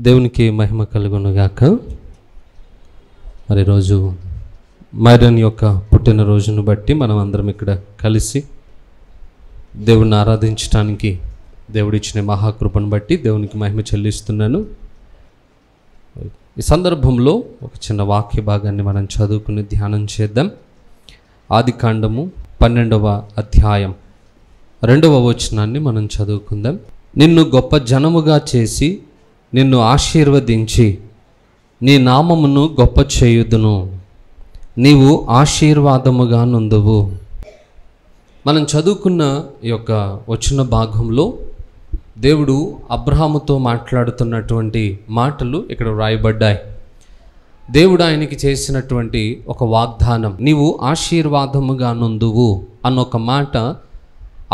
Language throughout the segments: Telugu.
దేవునికి మహిమ కలుగునుగాక. మరి రోజు మైరన్ యొక్క పుట్టినరోజును బట్టి మనం అందరం ఇక్కడ కలిసి దేవుణ్ణి ఆరాధించడానికి దేవుడిచ్చిన మహాకృపను బట్టి దేవునికి మహిమ చెల్లిస్తున్నాను. ఈ సందర్భంలో ఒక చిన్న వాక్య భాగాన్ని మనం చదువుకుని ధ్యానం చేద్దాం. ఆదికాండము 12వ అధ్యాయం 2వ వచనాన్ని మనం చదువుకుందాం. నిన్ను గొప్ప జనముగా చేసి నిన్ను ఆశీర్వదించి నీ నామమును గొప్ప చేయుదును, నీవు ఆశీర్వాదముగా నుందువు. మనం చదువుకున్న ఈ యొక్క వచన భాగంలో దేవుడు అబ్రహాముతో మాట్లాడుతున్నటువంటి మాటలు ఇక్కడ వ్రాయబడ్డాయి. దేవుడు ఆయనకి చేసినటువంటి ఒక వాగ్దానం, నీవు ఆశీర్వాదముగా నుందువు అన్న ఒక మాట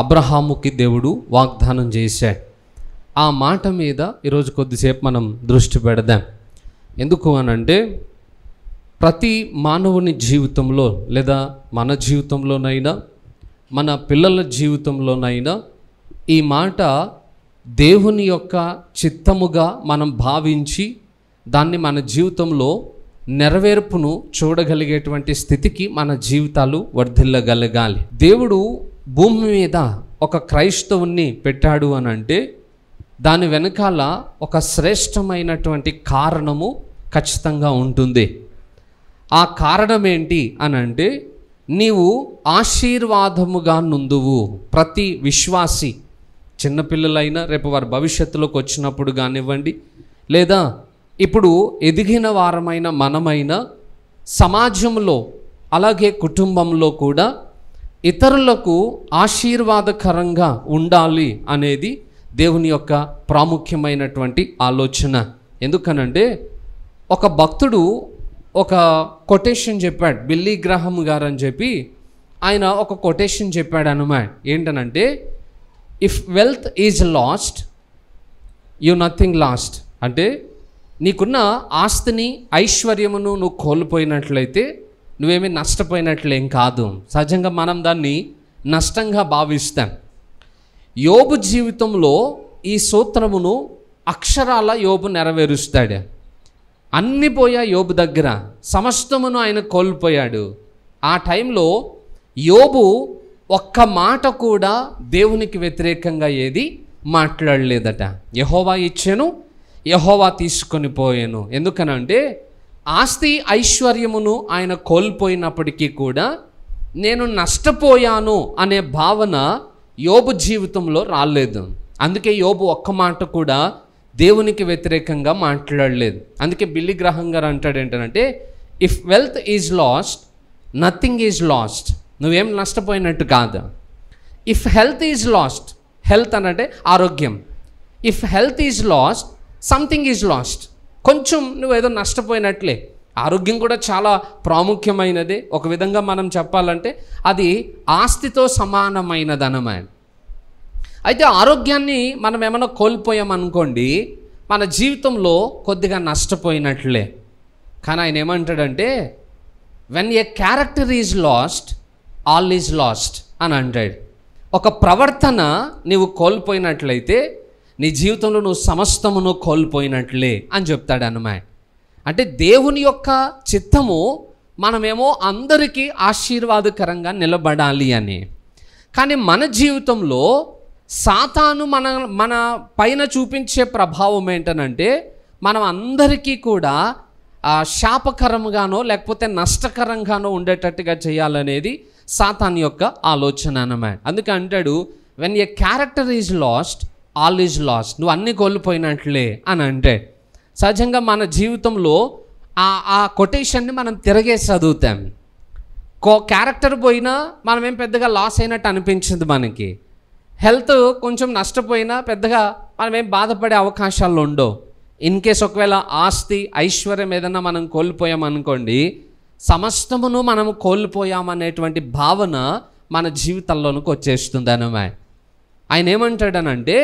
అబ్రహాముకి దేవుడు వాగ్దానం చేశాడు. ఆ మాట మీద ఈరోజు కొద్దిసేపు మనం దృష్టి పెడదాం. ఎందుకు అనంటే ప్రతి మానవుని జీవితంలో లేదా మన జీవితంలోనైనా మన పిల్లల జీవితంలోనైనా ఈ మాట దేవుని యొక్క చిత్తముగా మనం భావించి దాన్ని మన జీవితంలో నెరవేర్పును చూడగలిగేటువంటి స్థితికి మన జీవితాలు వర్ధిల్లగలగాలి. దేవుడు భూమి మీద ఒక క్రైస్తవుని పెట్టాడు అని అంటే దాని వెనకాల ఒక శ్రేష్టమైనటువంటి కారణము ఖచ్చితంగా ఉంటుంది. ఆ కారణం ఏంటి అని అంటే నీవు ఆశీర్వాదముగా నుందువు. ప్రతి విశ్వాసి, చిన్నపిల్లలైనా రేపు వారి భవిష్యత్తులోకి వచ్చినప్పుడు కానివ్వండి, లేదా ఇప్పుడు ఎదిగిన వారమైన మనమైన సమాజంలో అలాగే కుటుంబంలో కూడా ఇతరులకు ఆశీర్వాదకరంగా ఉండాలి అనేది దేవుని యొక్క ప్రాముఖ్యమైనటువంటి ఆలోచన. ఎందుకనంటే ఒక భక్తుడు ఒక కొటేషన్ చెప్పాడు, బిల్లీ గ్రాహం గారు అని చెప్పి ఆయన ఒక కొటేషన్ చెప్పాడు అన్నమాట. ఏంటనంటే, if wealth is lost you nothing last. అంటే నీకున్న ఆస్తిని ఐశ్వర్యమును నువ్వు కోల్పోయినట్లయితే నువ్వేమీ నష్టపోయినట్లేం కాదు. సహజంగా మనం దాన్ని నష్టంగా భావిస్తాం. యోబు జీవితంలో ఈ సూత్రమును అక్షరాల యోబు నెరవేరుస్తాడు. అన్ని పోయా యోబు దగ్గర, సమస్తమును ఆయన కోల్పోయాడు. ఆ టైంలో యోబు ఒక్క మాట కూడా దేవునికి వ్యతిరేకంగా ఏది మాట్లాడలేదట. యెహోవా ఇచ్చెను, యెహోవా తీసుకొని పోయాను. ఎందుకనంటే ఆస్తి ఐశ్వర్యమును ఆయన కోల్పోయినప్పటికీ కూడా నేను నష్టపోయాను అనే భావన యోబు జీవితంలో రాలేదు. అందుకే యోబు ఒక్క మాట కూడా దేవునికి వ్యతిరేకంగా మాట్లాడలేదు. అందుకే బిల్లీ గ్రాహం గారు అంటాడు ఏంటంటే, if wealth is lost nothing is lost. నువ్వేం నష్టపోయినట్టు కాదు. If health is lost, health అనంటే ఆరోగ్యం, if health is lost something is lost. కొంచెం నువ్వేదో నష్టపోయినట్లే. ఆరోగ్యం కూడా చాలా ప్రాముఖ్యమైనదే. ఒక విధంగా మనం చెప్పాలంటే అది ఆస్తితో సమానమైనదన్నమాట. అయితే ఆరోగ్యాన్ని మనం ఏమైనా కోల్పోయామనుకోండి, మన జీవితంలో కొద్దిగా నష్టపోయినట్లే. కానీ ఆయన ఏమంటాడంటే, when a character is lost all is lost అని అంటాడు. ఒక ప్రవర్తన నీవు కోల్పోయినట్లయితే నీ జీవితంలో నువ్వు సమస్తమును కోల్పోయినట్లే అని చెప్తాడు అన్నమాట. అంటే దేవుని యొక్క చిత్తము మనమేమో అందరికీ ఆశీర్వాదకరంగా నిలబడాలి అని. కానీ మన జీవితంలో సాతాను మన పైన చూపించే ప్రభావం ఏంటనంటే మనం అందరికీ కూడా శాపకరంగానో లేకపోతే నష్టకరంగానో ఉండేటట్టుగా చేయాలనేది సాతాను యొక్క ఆలోచన అన్నమాట. అందుకే అంటాడు, when a character is lost all is lost. నువ్వు అన్నీ కోల్పోయినట్లే అని అంటే సహజంగా మన జీవితంలో ఆ కొటేషన్ని మనం తిరగే చదువుతాం. క్యారెక్టర్ పోయినా మనమేం పెద్దగా లాస్ అయినట్టు అనిపించింది మనకి. హెల్త్ కొంచెం నష్టపోయినా పెద్దగా మనమేం బాధపడే అవకాశాలు ఉండవు. ఇన్ కేస్ ఒకవేళ ఆస్తి ఐశ్వర్యం ఏదన్నా మనం కోల్పోయామనుకోండి, సమస్తమును మనం కోల్పోయామనేటువంటి భావన మన జీవితాల్లోనికి వచ్చేస్తుంది అన్నమాట. ఆయన ఏమంటాడనంటే,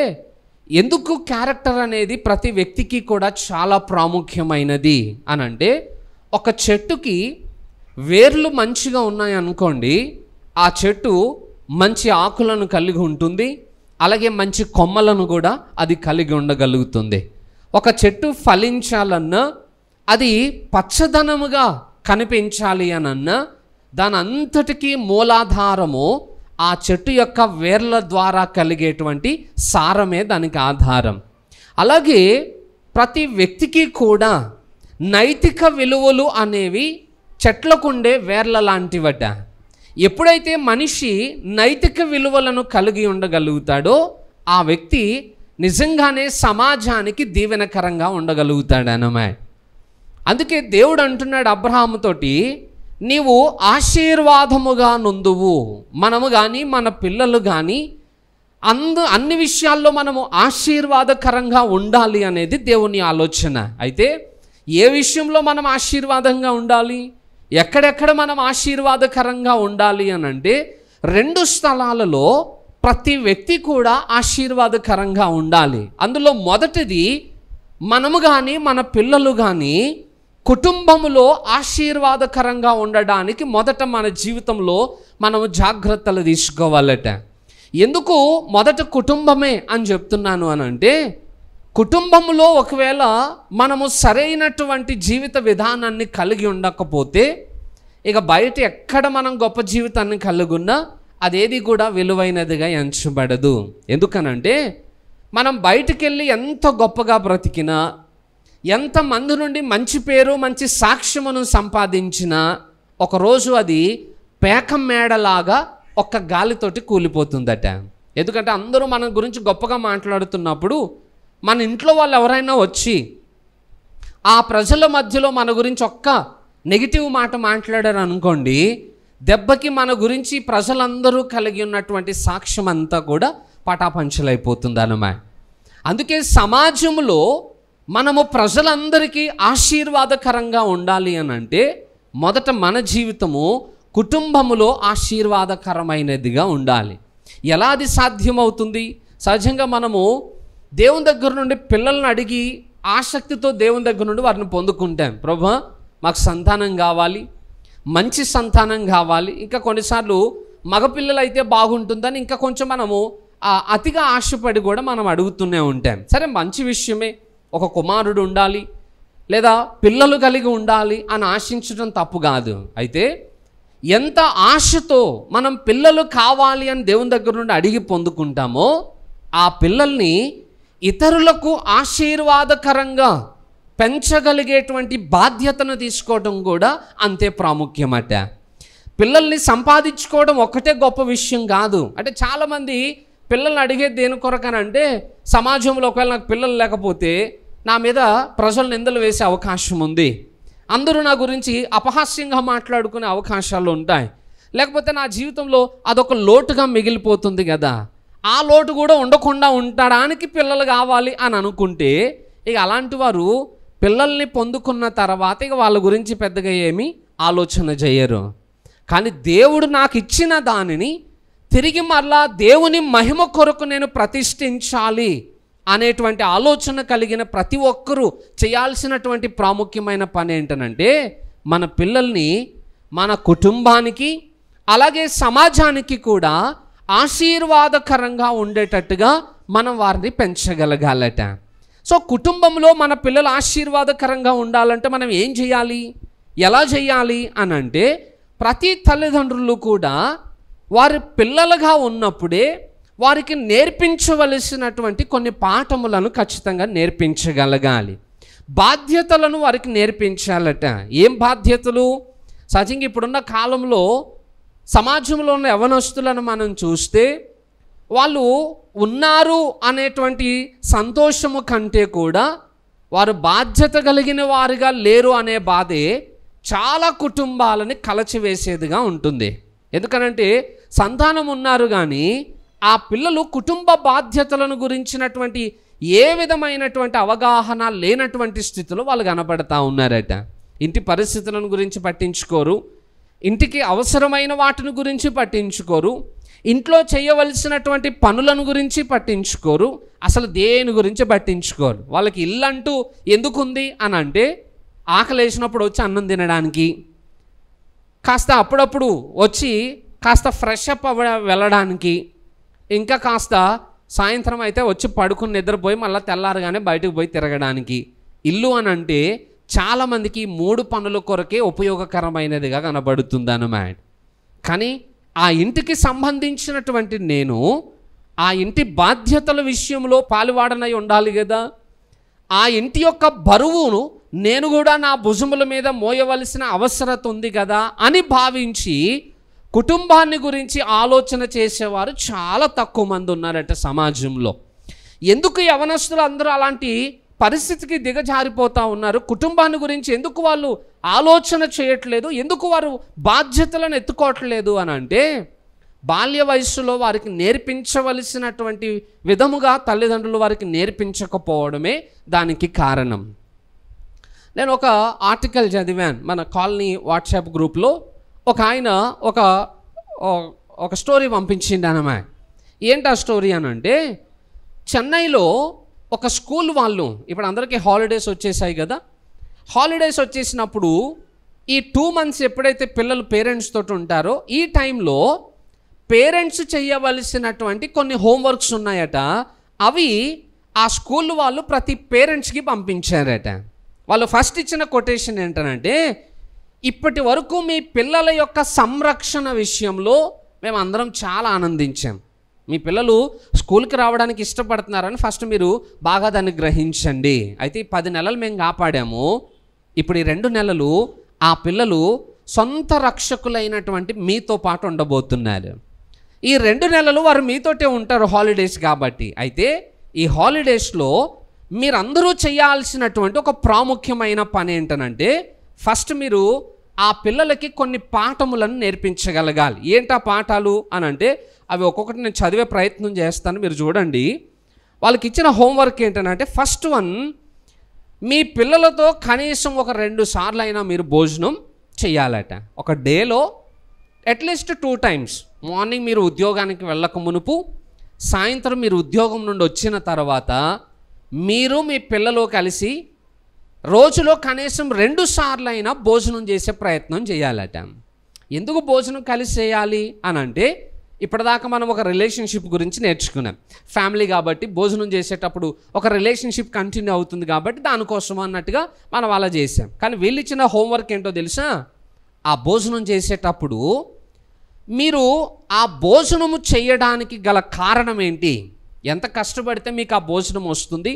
ఎందుకు క్యారెక్టర్ అనేది ప్రతి వ్యక్తికి కూడా చాలా ప్రాముఖ్యమైనది అని అంటే, ఒక చెట్టుకి వేర్లు మంచిగా ఉన్నాయనుకోండి, ఆ చెట్టు మంచి ఆకులను కలిగి ఉంటుంది, అలాగే మంచి కొమ్మలను కూడా అది కలిగి ఉండగలుగుతుంది. ఒక చెట్టు ఫలించాలన్నా, అది పచ్చదనముగా కనిపించాలి అనన్నా, దాని అంతటికీ మూలాధారము ఆ చెట్టు యొక్క వేర్ల ద్వారా కలిగేటువంటి సారమే దానికి ఆధారం. అలాగే ప్రతి వ్యక్తికి కూడా నైతిక విలువలు అనేవి చెట్లకుండే వేర్ల లాంటివట. ఎప్పుడైతే మనిషి నైతిక విలువలను కలిగి ఉండగలుగుతాడో ఆ వ్యక్తి నిజంగానే సమాజానికి దీవెనకరంగా ఉండగలుగుతాడనమాట. అందుకే దేవుడు అంటున్నాడు అబ్రహాముతోటి, నీవు ఆశీర్వాదముగా నొందువు. మనము కానీ మన పిల్లలు కానీ అన్ని విషయాల్లో మనము ఆశీర్వాదకరంగా ఉండాలి అనేది దేవుని ఆలోచన. అయితే ఏ విషయంలో మనం ఆశీర్వాదంగా ఉండాలి, ఎక్కడెక్కడ మనం ఆశీర్వాదకరంగా ఉండాలి అని అంటే, 2 స్థలాలలో ప్రతి వ్యక్తి కూడా ఆశీర్వాదకరంగా ఉండాలి. అందులో మొదటిది, మనము కానీ మన పిల్లలు కానీ కుటుంబములో ఆశీర్వాదకరంగా ఉండడానికి మొదట మన జీవితంలో మనము జాగ్రత్తలు తీసుకోవాలట. ఎందుకు మొదట కుటుంబమే అని చెప్తున్నాను అని అంటే, కుటుంబంలో ఒకవేళ మనము సరైనటువంటి జీవిత విధానాన్ని కలిగి ఉండకపోతే ఇక బయట ఎక్కడ మనం గొప్ప జీవితాన్ని కలిగి ఉన్నా అదేది కూడా విలువైనదిగా ఎంచబడదు. ఎందుకనంటే మనం బయటికి వెళ్ళి ఎంత గొప్పగా బ్రతికినా, ఎంతమంది నుండి మంచి పేరు మంచి సాక్ష్యమును సంపాదించినా ఒకరోజు అది పేకం మేడలాగా ఒక్క గాలితోటి కూలిపోతుందట. ఎందుకంటే అందరూ మన గురించి గొప్పగా మాట్లాడుతున్నప్పుడు మన ఇంట్లో వాళ్ళు ఎవరైనా వచ్చి ఆ ప్రజల మధ్యలో మన గురించి ఒక్క నెగిటివ్ మాట మాట్లాడారు అనుకోండి, దెబ్బకి మన గురించి ప్రజలందరూ కలిగి ఉన్నటువంటి సాక్ష్యం అంతా కూడా పటాపంచలైపోతుంది అన్నమాట. అందుకే సమాజంలో మనము ప్రజలందరికీ ఆశీర్వాదకరంగా ఉండాలి అని అంటే మొదట మన జీవితము కుటుంబములో ఆశీర్వాదకరమైనదిగా ఉండాలి. ఎలా అది సాధ్యమవుతుంది? సహజంగా మనము దేవుని దగ్గర నుండి పిల్లల్ని అడిగి ఆసక్తితో దేవుని దగ్గర నుండి వారిని పొందుకుంటాం. ప్రభువా మాకు సంతానం కావాలి, మంచి సంతానం కావాలి. ఇంకా కొన్నిసార్లు మగపిల్లలు అయితే బాగుంటుందని ఇంకా కొంచెం మనము అతిగా ఆశపడి కూడా మనం అడుగుతూనే ఉంటాం. సరే, మంచి విషయమే, ఒక కుమారుడు ఉండాలి లేదా పిల్లలు కలిగి ఉండాలి అని ఆశించడం తప్పు కాదు. అయితే ఎంత ఆశతో మనం పిల్లలు కావాలి అని దేవుని దగ్గర నుండి అడిగి పొందుకుంటామో ఆ పిల్లల్ని ఇతరులకు ఆశీర్వాదకరంగా పెంచగలిగేటువంటి బాధ్యతను తీసుకోవడం కూడా అంతే ప్రాముఖ్యమట. పిల్లల్ని సంపాదించుకోవడం ఒక్కటే గొప్ప విషయం కాదు. అంటే చాలామంది పిల్లల్ని అడిగేది దేని కొరకనంటే, సమాజంలో ఒకవేళ నాకు పిల్లలు లేకపోతే నా మీద ప్రజలు నిందలు వేసే అవకాశం ఉంది, అందరూ నా గురించి అపహాస్యంగా మాట్లాడుకునే అవకాశాలు ఉంటాయి, లేకపోతే నా జీవితంలో అదొక లోటుగా మిగిలిపోతుంది కదా, ఆ లోటు కూడా ఉండకుండా ఉండడానికి పిల్లలు కావాలి అని అనుకుంటే ఇక అలాంటి వారు పిల్లల్ని పొందుకున్న తర్వాత ఇక వాళ్ళ గురించి పెద్దగా ఏమీ ఆలోచన చేయరు. కానీ దేవుడు నాకు ఇచ్చిన దానిని తిరిగి మరలా దేవుని మహిమ కొరకు నేను ప్రతిష్ఠించాలి అనేటువంటి ఆలోచన కలిగిన ప్రతి ఒక్కరూ చేయాల్సినటువంటి ప్రాముఖ్యమైన పని ఏంటనంటే, మన పిల్లల్ని మన కుటుంబానికి అలాగే సమాజానికి కూడా ఆశీర్వాదకరంగా ఉండేటట్టుగా మనం వారిని పెంచగలగాలట. సో కుటుంబంలో మన పిల్లలు ఆశీర్వాదకరంగా ఉండాలంటే మనం ఏం చేయాలి, ఎలా చేయాలి అని అంటే, ప్రతి తల్లిదండ్రులు కూడా వారి పిల్లలుగా ఉన్నప్పుడే వారికి నేర్పించవలసినటువంటి కొన్ని పాఠములను ఖచ్చితంగా నేర్పించగలగాలి. బాధ్యతలను వారికి నేర్పించాలట. ఏం బాధ్యతలు? సహజంగా ఇప్పుడున్న కాలంలో సమాజంలో ఉన్న యవనస్తులను మనం చూస్తే వాళ్ళు ఉన్నారు అనేటువంటి సంతోషము కంటే కూడా వారు బాధ్యత కలిగిన వారుగా లేరు అనే బాధే చాలా కుటుంబాలని కలచివేసేదిగా ఉంటుంది. ఎందుకనంటే సంతానం ఉన్నారు కానీ ఆ పిల్లలు కుటుంబ బాధ్యతలను గురించినటువంటి ఏ విధమైనటువంటి అవగాహన లేనటువంటి స్థితిలో వాళ్ళు కనపడతా ఉన్నారట. ఇంటి పరిస్థితులను గురించి పట్టించుకోరు, ఇంటికి అవసరమైన వాటిని గురించి పట్టించుకోరు, ఇంట్లో చేయవలసినటువంటి పనులను గురించి పట్టించుకోరు, అసలు దేని గురించి పట్టించుకోరు. వాళ్ళకి ఇల్లు అంటూ ఎందుకుంది అని అంటే, ఆకలి వేసినప్పుడు వచ్చి అన్నం తినడానికి, కాస్త అప్పుడప్పుడు వచ్చి కాస్త ఫ్రెష్ అప్ వెళ్ళడానికి, ఇంకా కాస్త సాయంత్రం అయితే వచ్చి పడుకుని నిద్రపోయి మళ్ళీ తెల్లారగానే బయటకు పోయి తిరగడానికి. ఇల్లు అని అంటే చాలామందికి 3 పనుల కొరకే ఉపయోగకరమైనదిగా కనబడుతుంది అన్నమాట. కానీ ఆ ఇంటికి సంబంధించినటువంటి నేను ఆ ఇంటి బాధ్యతల విషయంలో పాలువాడనై ఉండాలి కదా. ఆ ఇంటి యొక్క బరువును నేను కూడా నా భుజముల మీద మోయవలసిన అవసరత ఉంది కదా అని భావించి కుటుంబాన్ని గురించి ఆలోచన చేసేవారు చాలా తక్కువ మంది ఉన్నారట సమాజంలో. ఎందుకు యవనస్తులు అందరూ అలాంటి పరిస్థితికి దిగజారిపోతూ ఉన్నారు? కుటుంబాన్ని గురించి ఎందుకు వాళ్ళు ఆలోచన చేయట్లేదు? ఎందుకు వారు బాధ్యతలను ఎత్తుకోవట్లేదు అని అంటే, బాల్య వయస్సులో వారికి నేర్పించవలసినటువంటి విధముగా తల్లిదండ్రులు వారికి నేర్పించకపోవడమే దానికి కారణం. నేను ఒక ఆర్టికల్ చదివాను మన కాలనీ వాట్సాప్ గ్రూప్లో. ఒక ఆయన ఒక స్టోరీ పంపించిండు అన్నమాట. ఏంటి ఆ స్టోరీ అని అంటే, చెన్నైలో ఒక స్కూల్ వాళ్ళు, ఇప్పుడు అందరికీ హాలిడేస్ వచ్చేసాయి కదా, హాలిడేస్ వచ్చేసినప్పుడు ఈ 2 months ఎప్పుడైతే పిల్లలు పేరెంట్స్ తోటి ఉంటారో ఈ టైంలో పేరెంట్స్ చేయవలసినటువంటి కొన్ని హోంవర్క్స్ ఉన్నాయట. అవి ఆ స్కూల్ వాళ్ళు ప్రతి పేరెంట్స్కి పంపించారట. వాళ్ళు ఫస్ట్ ఇచ్చిన కొటేషన్ ఏంటనంటే, ఇప్పటి వరకు మీ పిల్లల యొక్క సంరక్షణ విషయంలో మేము అందరం చాలా ఆనందించాం. మీ పిల్లలు స్కూల్కి రావడానికి ఇష్టపడుతున్నారని ఫస్ట్ మీరు బాగా దాన్ని గ్రహించండి. అయితే ఈ 10 నెలలు మేము కాపాడాము. ఇప్పుడు ఈ 2 నెలలు ఆ పిల్లలు సొంత రక్షకులైనటువంటి మీతో పాటు ఉండబోతున్నారు. ఈ 2 నెలలు వారు మీతోటే ఉంటారు హాలిడేస్ కాబట్టి. అయితే ఈ హాలిడేస్లో మీరందరూ చేయాల్సినటువంటి ఒక ప్రాముఖ్యమైన పని ఏంటనంటే, ఫస్ట్ మీరు ఆ పిల్లలకి కొన్ని పాఠములను నేర్పించగలగాలి. ఏంటా పాఠాలు అని అంటే, అవి ఒక్కొక్కటి నేను చదివే ప్రయత్నం చేస్తాను, మీరు చూడండి. వాళ్ళకి ఇచ్చిన హోంవర్క్ ఏంటంటే, ఫస్ట్ వన్, మీ పిల్లలతో కనీసం ఒక 2 సార్లు అయినా మీరు భోజనం చేయాలట. ఒక డేలో అట్లీస్ట్ 2 times. మార్నింగ్ మీరు ఉద్యోగానికి వెళ్ళక మునుపు, సాయంత్రం మీరు ఉద్యోగం నుండి వచ్చిన తర్వాత మీరు మీ పిల్లలు కలిసి రోజులో కనీసం 2 సార్లు అయినా భోజనం చేసే ప్రయత్నం చేయాలట. ఎందుకు భోజనం కలిసి చేయాలి అని అంటే, ఇప్పటిదాకా మనం ఒక రిలేషన్షిప్ గురించి నేర్చుకున్నాం. ఫ్యామిలీ కాబట్టి భోజనం చేసేటప్పుడు ఒక రిలేషన్షిప్ కంటిన్యూ అవుతుంది కాబట్టి దానికోసం అన్నట్టుగా మనం అలా చేసాం. కానీ వీళ్ళు ఇచ్చిన హోంవర్క్ ఏంటో తెలుసా? ఆ భోజనం చేసేటప్పుడు మీరు ఆ భోజనము చేయడానికి గల కారణం ఏంటి? ఎంత కష్టపడితే మీకు ఆ భోజనం వస్తుంది?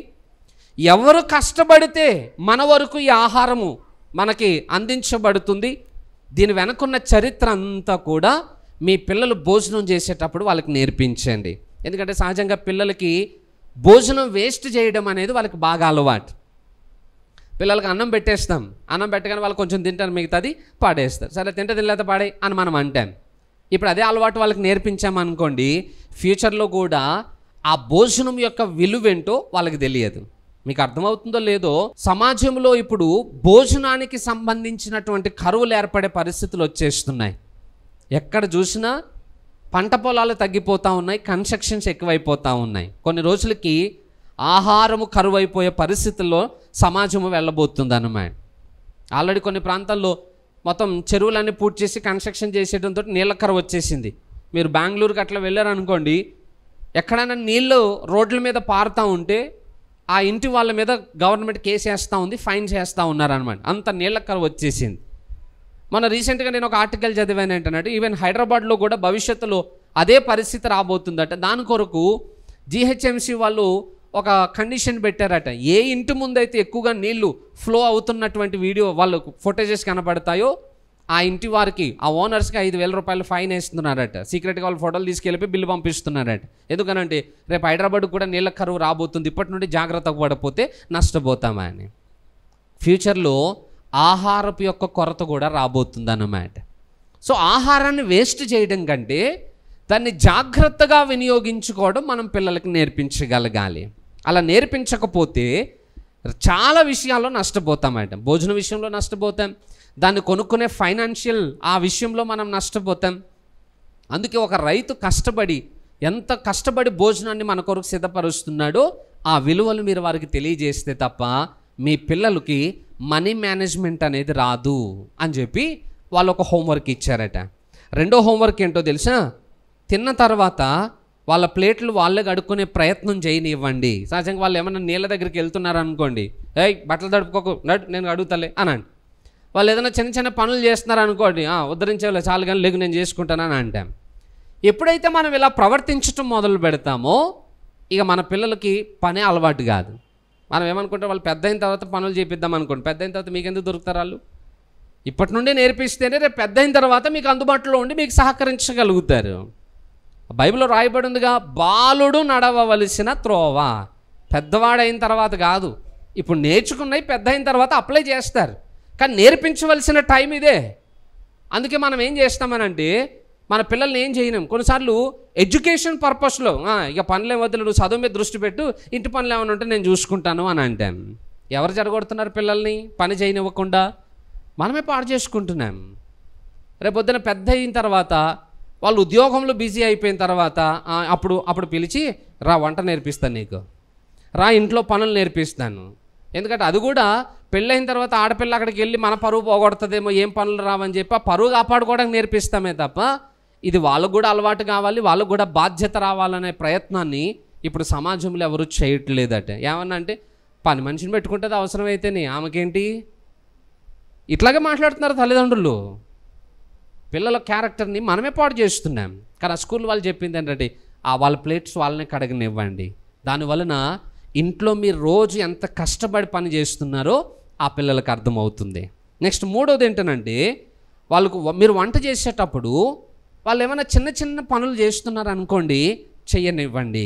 ఎవరు కష్టపడితే మన వరకు ఈ ఆహారము మనకి అందించబడుతుంది? దీని వెనకున్న చరిత్ర అంతా కూడా మీ పిల్లలు భోజనం చేసేటప్పుడు వాళ్ళకి నేర్పించండి. ఎందుకంటే సహజంగా పిల్లలకి భోజనం వేస్ట్ చేయడం అనేది వాళ్ళకి బాగా అలవాటు. పిల్లలకి అన్నం పెట్టేస్తాం, అన్నం పెట్టగానే వాళ్ళు కొంచెం తింటారు, మిగతాది పాడేస్తారు. సరే తింటే తినలేత పాడే అని మనం అంటాం. ఇప్పుడు అదే అలవాటు వాళ్ళకి నేర్పించామనుకోండి, ఫ్యూచర్లో కూడా ఆ భోజనం యొక్క విలువేంటో వాళ్ళకి తెలియదు. మీకు అర్థమవుతుందో లేదో, సమాజంలో ఇప్పుడు భోజనానికి సంబంధించినటువంటి కరువులు ఏర్పడే పరిస్థితులు వచ్చేస్తున్నాయి. ఎక్కడ చూసినా పంట పొలాలు తగ్గిపోతూ ఉన్నాయి, కన్స్ట్రక్షన్స్ ఎక్కువైపోతూ ఉన్నాయి. కొన్ని రోజులకి ఆహారము కరువైపోయే పరిస్థితుల్లో సమాజము వెళ్ళబోతుంది అన్నమాట. ఆల్రెడీ కొన్ని ప్రాంతాల్లో మొత్తం చెరువులన్నీ పూర్తి చేసి కన్స్ట్రక్షన్ చేసేయడంతో నీళ్ళ కరువు వచ్చేసింది. మీరు బెంగళూరుకి అట్లా వెళ్ళారనుకోండి, ఎక్కడైనా నీళ్ళు రోడ్ల మీద పారుతూ ఉంటే ఆ ఇంటి వాళ్ళ మీద గవర్నమెంట్ కేసు వేస్తూ ఉంది, ఫైన్ చేస్తూ ఉన్నారనమాట. అంత నీళ్ళ కరువు వచ్చేసింది. మన రీసెంట్గా నేను ఒక ఆర్టికల్ చదివాను ఏంటంటే, ఈవెన్ హైదరాబాద్లో కూడా భవిష్యత్తులో అదే పరిస్థితి రాబోతుందట. దాని కొరకు జిహెచ్ఎంసి వాళ్ళు ఒక కండిషన్ పెట్టారట. ఏ ఇంటి ముందైతే ఎక్కువగా నీళ్లు ఫ్లో అవుతున్నటువంటి వీడియో వాళ్ళు ఫుటేజెస్ కనబడతాయో ఆ ఇంటి వారికి, ఆ ఓనర్స్కి 5,000 రూపాయలు ఫైన్ వేస్తున్నారట. సీక్రెట్గా వాళ్ళు ఫోటోలు తీసుకెళ్ళిపోయి బిల్లు పంపిస్తున్నారట. ఎందుకనంటే రేపు హైదరాబాద్కు కూడా నీళ్ళ కరువు రాబోతుంది, ఇప్పటి నుండి జాగ్రత్తగా పడకపోతే నష్టపోతామా అని. ఫ్యూచర్లో ఆహారపు యొక్క కొరత కూడా రాబోతుంది అన్నమాట. సో ఆహారాన్ని వేస్ట్ చేయడం కంటే దాన్ని జాగ్రత్తగా వినియోగించుకోవడం మనం పిల్లలకి నేర్పించగలగాలి. అలా నేర్పించకపోతే చాలా విషయాల్లో నష్టపోతామట. భోజన విషయంలో నష్టపోతాం, దాన్ని కొనుక్కునే ఫైనాన్షియల్ ఆ విషయంలో మనం నష్టపోతాం. అందుకే ఒక రైతు కష్టపడి ఎంత కష్టపడి భోజనాన్ని మన కొరకు సిద్ధపరుస్తున్నాడో ఆ విలువలు మీరు వారికి తెలియజేస్తే తప్ప మీ పిల్లలకి మనీ మేనేజ్మెంట్ అనేది రాదు అని చెప్పి వాళ్ళు ఒక హోంవర్క్ ఇచ్చారట. రెండో హోంవర్క్ ఏంటో తెలుసా? తిన్న తర్వాత వాళ్ళ ప్లేట్లు వాళ్ళే కడుక్కునే ప్రయత్నం చేయనివ్వండి. సహజంగా వాళ్ళు ఏమన్నా నీళ్ళ దగ్గరికి వెళ్తున్నారు అనుకోండి, ఏయ్ బట్టలు తడుపుకోకు, నేను అడుగుతలే అనండి. వాళ్ళు ఏదైనా చిన్న చిన్న పనులు చేస్తున్నారు అనుకోండి, ఉద్ధరించేవాళ్ళు చాలు కానీ లేకు నేను చేసుకుంటానని అంటాం. ఎప్పుడైతే మనం ఇలా ప్రవర్తించటం మొదలు పెడతామో ఇక మన పిల్లలకి పనే అలవాటు కాదు. మనం ఏమనుకుంటాం, వాళ్ళు పెద్ద అయిన తర్వాత పనులు చేపిద్దాం అనుకోండి. పెద్ద అయిన తర్వాత మీకు ఎందుకు దొరుకుతారు వాళ్ళు? ఇప్పటి నుండి నేర్పిస్తేనే రేపు పెద్ద అయిన తర్వాత మీకు అందుబాటులో ఉండి మీకు సహకరించగలుగుతారు. బైబిల్లో రాయబడి ఉందిగా, బాలుడు నడవవలసిన త్రోవ. పెద్దవాడైన తర్వాత కాదు, ఇప్పుడు నేర్చుకున్నవి పెద్ద అయిన తర్వాత అప్లై చేస్తారు, కానీ నేర్పించవలసిన టైం ఇదే. అందుకే మనం ఏం చేస్తామనంటే మన పిల్లల్ని ఏం చేయలేం. కొన్నిసార్లు ఎడ్యుకేషన్ పర్పస్లో ఇక పనులు వద్దులు, నువ్వు చదువు మీద దృష్టి పెట్టు, ఇంటి పనులు ఏమైనా ఉంటే నేను చూసుకుంటాను అని అంటాను. ఎవరు జరగొడుతున్నారు పిల్లల్ని? పని చేయనివ్వకుండా మనమే పాడు చేసుకుంటున్నాం. రేపొద్దున పెద్ద అయిన తర్వాత వాళ్ళు ఉద్యోగంలో బిజీ అయిపోయిన తర్వాత అప్పుడు పిలిచి, రా వంట నేర్పిస్తాను నీకు, రా ఇంట్లో పనులు నేర్పిస్తాను. ఎందుకంటే అది కూడా పెళ్ళైన తర్వాత ఆడపిల్ల అక్కడికి వెళ్ళి మన పరువు పోగొడుతుందేమో, ఏం పనులు రావని చెప్పి ఆ పరువు కాపాడుకోవడానికి నేర్పిస్తామే తప్ప ఇది వాళ్ళకు కూడా అలవాటు కావాలి, వాళ్ళకు కూడా బాధ్యత రావాలనే ప్రయత్నాన్ని ఇప్పుడు సమాజంలో ఎవరు చేయట్లేదట. ఏమన్నా అంటే పని మనిషిని పెట్టుకుంటుంది అవసరమైతేనే, ఆమెకేంటి? ఇట్లాగే మాట్లాడుతున్నారు తల్లిదండ్రులు. పిల్లల క్యారెక్టర్ని మనమే పాడు చేస్తున్నాం. కానీ ఆ స్కూల్ వాళ్ళు చెప్పింది ఏంటంటే వాళ్ళ ప్లేట్స్ వాళ్ళనే కడగనివ్వండి. దానివలన ఇంట్లో మీరు రోజు ఎంత కష్టపడి పని చేస్తున్నారో ఆ పిల్లలకు అర్థమవుతుంది. నెక్స్ట్ మూడోది ఏంటనంటే మీరు వంట చేసేటప్పుడు వాళ్ళు ఏమైనా చిన్న చిన్న పనులు చేస్తున్నారు అనుకోండి, చెయ్యనివ్వండి.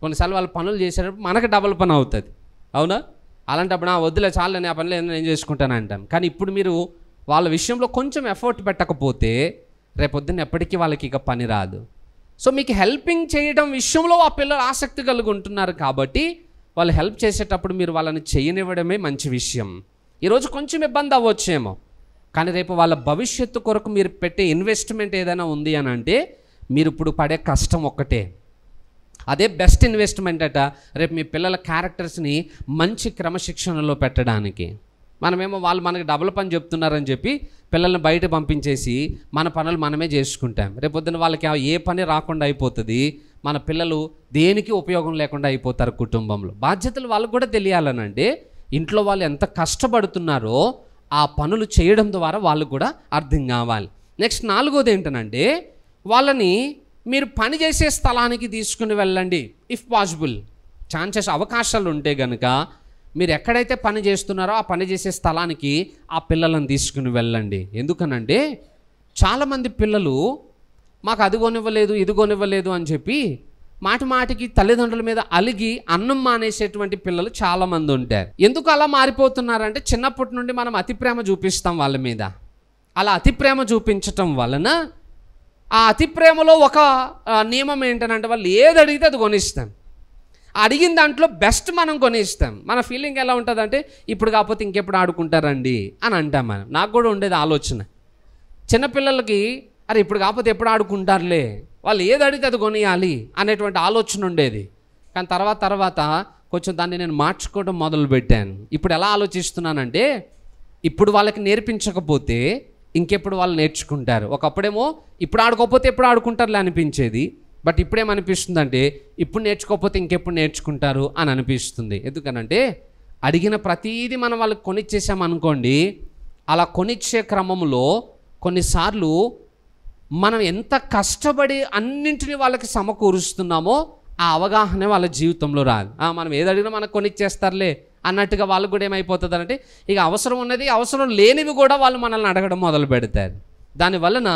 కొన్నిసార్లు వాళ్ళు పనులు చేసేటప్పుడు మనకు డబల్ పని అవుతుంది, అవునా? అలాంటప్పుడు వద్దులే చాలు నేను ఆ పనులు ఏదైనా నేను చేసుకుంటాను అంటాం. కానీ ఇప్పుడు మీరు వాళ్ళ విషయంలో కొంచెం ఎఫర్ట్ పెట్టకపోతే రేపొద్దున ఎప్పటికీ వాళ్ళకి ఇక పని రాదు. సో మీకు హెల్పింగ్ చేయడం విషయంలో ఆ పిల్లలు ఆసక్తి కలిగి ఉంటున్నారు కాబట్టి వాళ్ళు హెల్ప్ చేసేటప్పుడు మీరు వాళ్ళని చేయనివ్వడమే మంచి విషయం. ఈరోజు కొంచెం ఇబ్బంది అవ్వచ్చేమో, కానీ రేపు వాళ్ళ భవిష్యత్తు కొరకు మీరు పెట్టే ఇన్వెస్ట్మెంట్ ఏదైనా ఉంది అని అంటే మీరు ఇప్పుడు పడే కష్టం ఒక్కటే, అదే బెస్ట్ ఇన్వెస్ట్మెంట్ అట రేపు మీ పిల్లల క్యారెక్టర్స్ని మంచి క్రమశిక్షణలో పెట్టడానికి. మనమేమో వాళ్ళు మనకి డబుల్ పని చెప్తున్నారని చెప్పి పిల్లల్ని బయట పంపించేసి మన పనులు మనమే చేసుకుంటాం. రేపొద్దున వాళ్ళకి ఏ పని రాకుండా అయిపోతుంది, మన పిల్లలు దేనికి ఉపయోగం లేకుండా అయిపోతారు కుటుంబంలో. బాధ్యతలు వాళ్ళకు కూడా తెలియాలనంటే ఇంట్లో వాళ్ళు ఎంత కష్టపడుతున్నారో ఆ పనులు చేయడం ద్వారా వాళ్ళకు కూడా అర్థం కావాలి. నెక్స్ట్ నాలుగోది ఏంటనంటే వాళ్ళని మీరు పని చేసే స్థలానికి తీసుకుని వెళ్ళండి. ఇఫ్ పాసిబుల్ ఛాన్సెస్ అవకాశాలు ఉంటే కనుక మీరు ఎక్కడైతే పని చేస్తున్నారో ఆ పని చేసే స్థలానికి ఆ పిల్లలను తీసుకుని వెళ్ళండి. ఎందుకనంటే చాలామంది పిల్లలు మాకు అది కొనివ్వలేదు ఇది కొనివ్వలేదు అని చెప్పి మాటి మాటికి తల్లిదండ్రుల మీద అలిగి అన్నం మానేసేటువంటి పిల్లలు చాలామంది ఉంటారు. ఎందుకు అలా మారిపోతున్నారంటే చిన్నప్పటి నుండి మనం అతి ప్రేమ చూపిస్తాం వాళ్ళ మీద. అలా అతి ప్రేమ చూపించటం వలన ఆ అతి ప్రేమలో ఒక నియమం ఏంటనంటే వాళ్ళు ఏది అడిగితే అది కొనిస్తాం. అడిగిన దాంట్లో బెస్ట్ మనం కొనిస్తాం. మన ఫీలింగ్ ఎలా ఉంటుందంటే ఇప్పుడు కాకపోతే ఇంకెప్పుడు ఆడుకుంటారండి అని అంటాం మనం. నాకు కూడా ఉండేది ఆలోచన, చిన్నపిల్లలకి అరే ఇప్పుడు కాకపోతే ఎప్పుడు ఆడుకుంటారులే, వాళ్ళు ఏది అడిగితే అది కొనియాలి అనేటువంటి ఆలోచన ఉండేది. కానీ తర్వాత కొంచెం దాన్ని నేను మార్చుకోవడం మొదలుపెట్టాను. ఇప్పుడు ఎలా ఆలోచిస్తున్నానంటే ఇప్పుడు వాళ్ళకి నేర్పించకపోతే ఇంకెప్పుడు వాళ్ళు నేర్చుకుంటారు. ఒకప్పుడేమో ఇప్పుడు ఆడుకోకపోతే ఎప్పుడు ఆడుకుంటారులే అనిపించేది, బట్ ఇప్పుడేమనిపిస్తుందంటే ఇప్పుడు నేర్చుకోకపోతే ఇంకెప్పుడు నేర్చుకుంటారు అని అనిపిస్తుంది. ఎందుకనంటే అడిగిన ప్రతీది మనం వాళ్ళకి కొనిచ్చేసామనుకోండి, అలా కొనిచ్చే క్రమంలో కొన్నిసార్లు మనం ఎంత కష్టపడి అన్నింటినీ వాళ్ళకి సమకూరుస్తున్నామో ఆ అవగాహన వాళ్ళ జీవితంలో రాదు. మనం ఏది అడిగినా మనకు కొనిచ్చేస్తారులే అన్నట్టుగా వాళ్ళకు కూడా ఏమైపోతుందంటే ఇక అవసరం ఉన్నది అవసరం లేనివి కూడా వాళ్ళు మనల్ని అడగడం మొదలు పెడతారు. దానివలన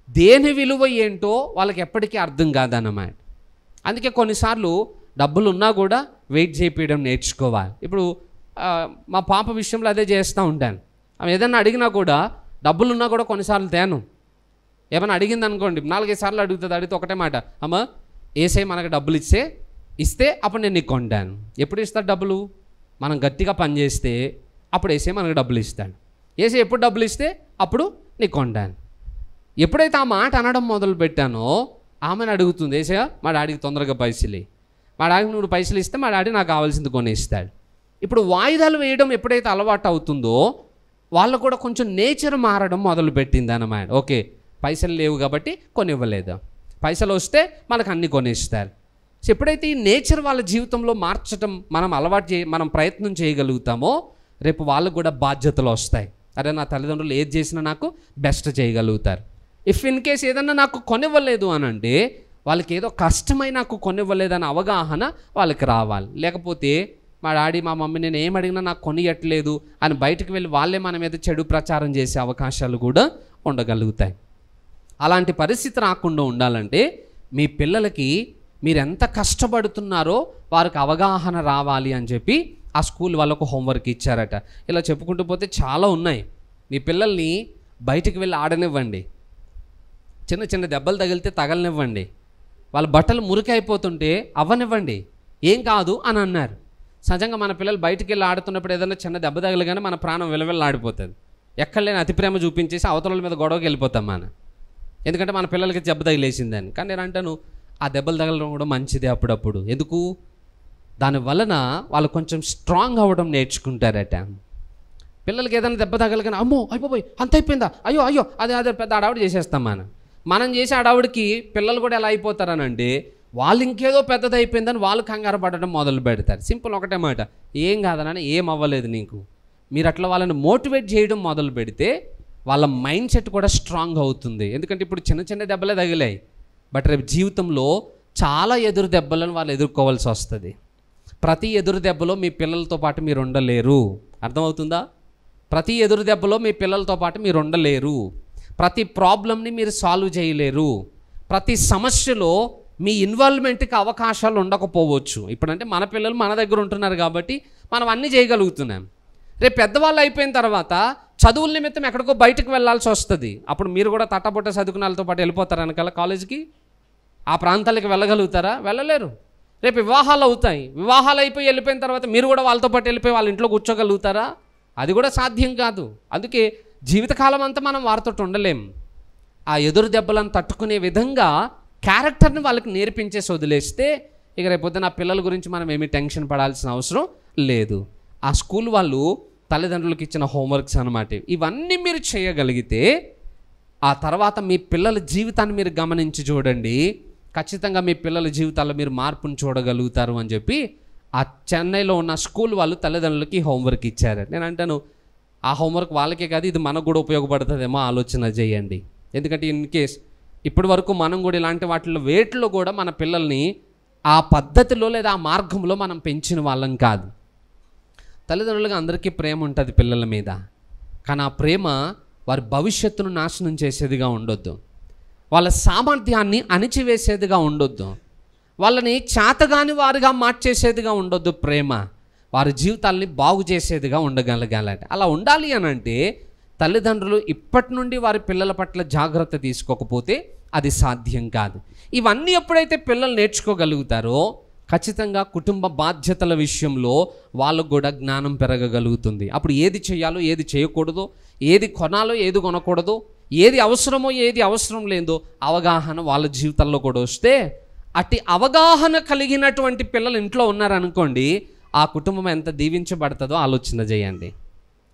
దేని విలువ ఏంటో వాళ్ళకి ఎప్పటికీ అర్థం కాదన్నమాట. అందుకే కొన్నిసార్లు డబ్బులు ఉన్నా కూడా వెయిట్ చేయించడం నేర్చుకోవాలి. ఇప్పుడు మా పాప విషయంలో అదే చేస్తూ ఉంటాను. ఆమె ఏదైనా అడిగినా కూడా డబ్బులు ఉన్నా కూడా కొన్నిసార్లు తేను. ఏమైనా అడిగింది అనుకోండి 4-5 సార్లు అడుగుతుంది. అడిగితే ఒకటే మాట, అమ్మ ఏసై మనకు డబ్బులు ఇస్తే అప్పుడు నేను నీకు కొంటాను. ఎప్పుడు ఇస్తాడు డబ్బులు? మనం గట్టిగా పనిచేస్తే అప్పుడు ఏసై మనకు డబ్బులు ఇస్తాడు. ఏసై ఎప్పుడు డబ్బులు ఇస్తే అప్పుడు నీకు కొంటాను. ఎప్పుడైతే ఆ మాట అనడం మొదలు పెట్టానో ఆమెను అడుగుతుంది, ఏసయ్య మా డాడీకి తొందరగా పైసలు, మా డాడీకి నువ్వు పైసలు ఇస్తే మా డాడీ నాకు కావాల్సింది కొనిస్తాడు. ఇప్పుడు వాయిదాలు వేయడం ఎప్పుడైతే అలవాటు అవుతుందో వాళ్ళకు కూడా కొంచెం నేచర్ మారడం మొదలు పెట్టింది అన్నమాట. ఓకే పైసలు లేవు కాబట్టి కొనివ్వలేదు, పైసలు వస్తే మనకు అన్నీ కొనేస్తారు. సో ఎప్పుడైతే ఈ నేచర్ వాళ్ళ జీవితంలో మార్చడం మనం ప్రయత్నం చేయగలుగుతామో రేపు వాళ్ళకు కూడా బాధ్యతలు వస్తాయి. అరే నా తల్లిదండ్రులు ఏది చేసినా నాకు బెస్ట్ చేయగలుగుతారు. ఇఫ్ ఇన్ కేస్ ఏదన్నా నాకు కొనివ్వలేదు అని అంటే వాళ్ళకి ఏదో కష్టమై నాకు కొనివ్వలేదన్న అవగాహన వాళ్ళకి రావాలి. లేకపోతే మా డాడీ మా మమ్మీ నేను ఏం అడిగినా నాకు కొనియట్లేదు అని బయటకు వెళ్ళి వాళ్ళే మన మీద చెడు ప్రచారం చేసే అవకాశాలు కూడా ఉండగలుగుతాయి. అలాంటి పరిస్థితి రాకుండా ఉండాలంటే మీ పిల్లలకి మీరు ఎంత కష్టపడుతున్నారో వారికి అవగాహన రావాలి అని చెప్పి ఆ స్కూల్ వాళ్ళకు హోంవర్క్ ఇచ్చారట. ఇలా చెప్పుకుంటూ పోతే చాలా ఉన్నాయి. మీ పిల్లల్ని బయటికి వెళ్ళి ఆడనివ్వండి, చిన్న చిన్న దెబ్బలు తగిలితే తగలనివ్వండి, వాళ్ళ బట్టలు మురికి అయిపోతుంటే అవ్వనివ్వండి, ఏం కాదు అని అన్నారు. సహజంగా మన పిల్లలు బయటికి వెళ్ళి ఆడుతున్నప్పుడు ఏదైనా చిన్న దెబ్బ తగలగానే మన ప్రాణం విలవిల్లాడిపోతుంది. ఎక్కడ లేని అతి ప్రేమ చూపించేసి అవతల మీద గొడవకి వెళ్ళిపోతాం ఎందుకంటే మన పిల్లలకి దెబ్బ తగిలేసిందని. కానీ నేను అంటాను ఆ దెబ్బలు తగలడం కూడా మంచిదే అప్పుడప్పుడు. ఎందుకు? దానివలన వాళ్ళు కొంచెం స్ట్రాంగ్ అవ్వడం నేర్చుకుంటారట. పిల్లలకి ఏదైనా దెబ్బ తగలగానే అమ్మో అయిపోయి అంత అయిపోయిందా, అయ్యో అయ్యో అదే పెద్ద అడావుడి చేసేస్తాం మనం చేసే అడావుడికి పిల్లలు కూడా ఎలా అయిపోతారనంటే వాళ్ళు ఇంకేదో పెద్దది అయిపోయిందని వాళ్ళు కంగారు పడడం మొదలు పెడతారు. సింపుల్ ఒకటే మాట, ఏం కాదనని ఏం అవ్వలేదు నీకు. మీరు అట్లా వాళ్ళని మోటివేట్ చేయడం మొదలు పెడితే వాళ్ళ మైండ్ సెట్ కూడా స్ట్రాంగ్ అవుతుంది. ఎందుకంటే ఇప్పుడు చిన్న చిన్న దెబ్బలే తగిలాయి, బట్ రేపు జీవితంలో చాలా ఎదురు దెబ్బలను వాళ్ళు ఎదుర్కోవాల్సి వస్తుంది. ప్రతి ఎదురు దెబ్బలో మీ పిల్లలతో పాటు మీరు ఉండలేరు. అర్థమవుతుందా? ప్రతి ఎదురు దెబ్బలో మీ పిల్లలతో పాటు మీరు ఉండలేరు. ప్రతి ప్రాబ్లంని మీరు సాల్వ్ చేయలేరు. ప్రతి సమస్యలో మీ ఇన్వాల్వ్మెంట్కి అవకాశాలు ఉండకపోవచ్చు. ఇప్పుడంటే మన పిల్లలు మన దగ్గర ఉంటున్నారు కాబట్టి మనం అన్నీ చేయగలుగుతున్నాం. రేపు పెద్దవాళ్ళు అయిపోయిన తర్వాత చదువుల నిమిత్తం ఎక్కడికో బయటకు వెళ్ళాల్సి వస్తుంది. అప్పుడు మీరు కూడా తట్టబుట్ట చదువుకున్న వాళ్ళతో పాటు వెళ్ళిపోతారు వెనకాల కాలేజీకి. ఆ ప్రాంతాలకు వెళ్ళగలుగుతారా? వెళ్ళలేరు. రేపు వివాహాలు అవుతాయి, వివాహాలు అయిపోయి వెళ్ళిపోయిన తర్వాత మీరు కూడా వాళ్ళతో పాటు వెళ్ళిపోయి వాళ్ళ ఇంట్లో కూర్చోగలుగుతారా? అది కూడా సాధ్యం కాదు. అందుకే జీవితకాలం అంతా మనం వారితో ఉండలేం. ఆ ఎదురు దెబ్బలను తట్టుకునే విధంగా క్యారెక్టర్ని వాళ్ళకి నేర్పించేసి వదిలేస్తే ఇక రేపొద్దున ఆ పిల్లల గురించి మనం ఏమీ టెన్షన్ పడాల్సిన అవసరం లేదు. ఆ స్కూల్ వాళ్ళు తల్లిదండ్రులకు ఇచ్చిన హోంవర్క్స్ అన్నమాట. ఇవన్నీ మీరు చేయగలిగితే ఆ తర్వాత మీ పిల్లల జీవితాన్ని మీరు గమనించి చూడండి, ఖచ్చితంగా మీ పిల్లల జీవితాల్లో మీరు మార్పును చూడగలుగుతారు అని చెప్పి ఆ చెన్నైలో ఉన్న స్కూల్ వాళ్ళు తల్లిదండ్రులకి హోంవర్క్ ఇచ్చారు. నేను అంటాను ఆ హోంవర్క్ వాళ్ళకే కాదు, ఇది మనకు కూడా ఉపయోగపడుతుందేమో ఆలోచన చేయండి. ఎందుకంటే ఇన్ కేస్ ఇప్పటి వరకు మనం కూడా ఇలాంటి వేటిలో కూడా మన పిల్లల్ని ఆ పద్ధతిలో లేదా ఆ మార్గంలో మనం పెంచిన వాళ్ళం కాదు. తల్లిదండ్రులుగా అందరికీ ప్రేమ ఉంటుంది పిల్లల మీద, కానీ ఆ ప్రేమ వారి భవిష్యత్తును నాశనం చేసేదిగా ఉండొద్దు, వాళ్ళ సామర్థ్యాన్ని అణిచివేసేదిగా ఉండొద్దు, వాళ్ళని చేతగాని వారిగా మార్చేసేదిగా ఉండొద్దు. ప్రేమ వారి జీవితాల్ని బాగు చేసేదిగా ఉండగలగాలంటే అలా ఉండాలి అని అంటే తల్లిదండ్రులు ఇప్పటి నుండి వారి పిల్లల పట్ల జాగ్రత్త తీసుకోకపోతే అది సాధ్యం కాదు. ఇవన్నీ ఎప్పుడైతే పిల్లలు నేర్చుకోగలుగుతారో ఖచ్చితంగా కుటుంబ బాధ్యతల విషయంలో వాళ్ళకు కూడా జ్ఞానం పెరగగలుగుతుంది. అప్పుడు ఏది చేయాలో ఏది చేయకూడదో, ఏది కొనాలో ఏది కొనకూడదో, ఏది అవసరమో ఏది అవసరం లేదో అవగాహన వాళ్ళ జీవితాల్లో కూడా వస్తే అట్టి అవగాహన కలిగినటువంటి పిల్లలు ఇంట్లో ఉన్నారనుకోండి, ఆ కుటుంబం ఎంత దీవించబడుతుందో ఆలోచన చేయండి.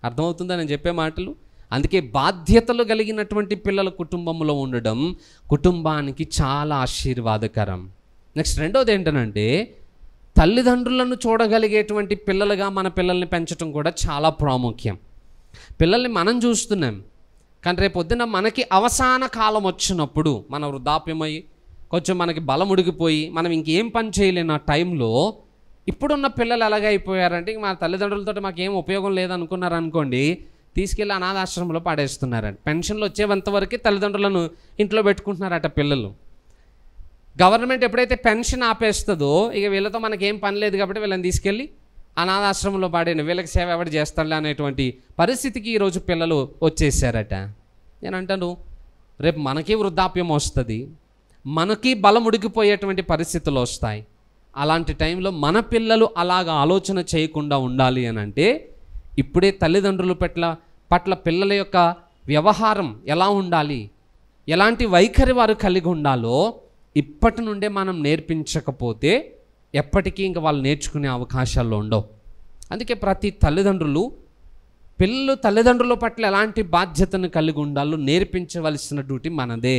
అర్థమవుతుందా నేను చెప్పే మాటలు? అందుకే బాధ్యతలు కలిగినటువంటి పిల్లల కుటుంబంలో ఉండడం కుటుంబానికి చాలా ఆశీర్వాదకరం. నెక్స్ట్ రెండోది ఏంటనంటే తల్లిదండ్రులను చూడగలిగేటువంటి పిల్లలుగా మన పిల్లల్ని పెంచడం కూడా చాలా ప్రాముఖ్యం. పిల్లల్ని మనం చూస్తున్నాం, కానీ రేపు పొద్దున మనకి అవసాన కాలం వచ్చినప్పుడు మన వృద్ధాప్యమై కొంచెం మనకి బలం ఉడికిపోయి మనం ఇంకేం పని చేయలేని ఆ టైంలో ఇప్పుడున్న పిల్లలు ఎలాగ అయిపోయారంటే మా తల్లిదండ్రులతో మాకేం ఉపయోగం లేదనుకున్నారనుకోండి, తీసుకెళ్ళి అనాథాశ్రమంలో పాడేస్తున్నారంట. పెన్షన్లు వచ్చేంతవరకు తల్లిదండ్రులను ఇంట్లో పెట్టుకుంటున్నారట పిల్లలు. గవర్నమెంట్ ఎప్పుడైతే పెన్షన్ ఆపేస్తుందో ఇక వీళ్ళతో మనకేం పని లేదు కాబట్టి వీళ్ళని తీసుకెళ్ళి అనాథాశ్రమంలో పాడేను, వీళ్ళకి సేవ ఎవరు చేస్తాడులే అనేటువంటి పరిస్థితికి ఈరోజు పిల్లలు వచ్చేసారట. నేను అంటాను రేపు మనకి వృద్ధాప్యం వస్తుంది, మనకి బలం ఉడికిపోయేటువంటి పరిస్థితులు వస్తాయి. అలాంటి టైంలో మన పిల్లలు అలాగ ఆలోచన చేయకుండా ఉండాలి అని అంటే ఇప్పుడే తల్లిదండ్రుల పట్ల పిల్లల యొక్క వ్యవహారం ఎలా ఉండాలి, ఎలాంటి వైఖరి వారు కలిగి ఉండాలో ఇప్పటి నుండే మనం నేర్పించకపోతే ఎప్పటికీ ఇంకా వాళ్ళు నేర్చుకునే అవకాశాలు ఉండవు. అందుకే ప్రతి తల్లిదండ్రులు పిల్లలు తల్లిదండ్రుల పట్ల ఎలాంటి బాధ్యతను కలిగి ఉండాలో నేర్పించవలసిన డ్యూటీ మనదే.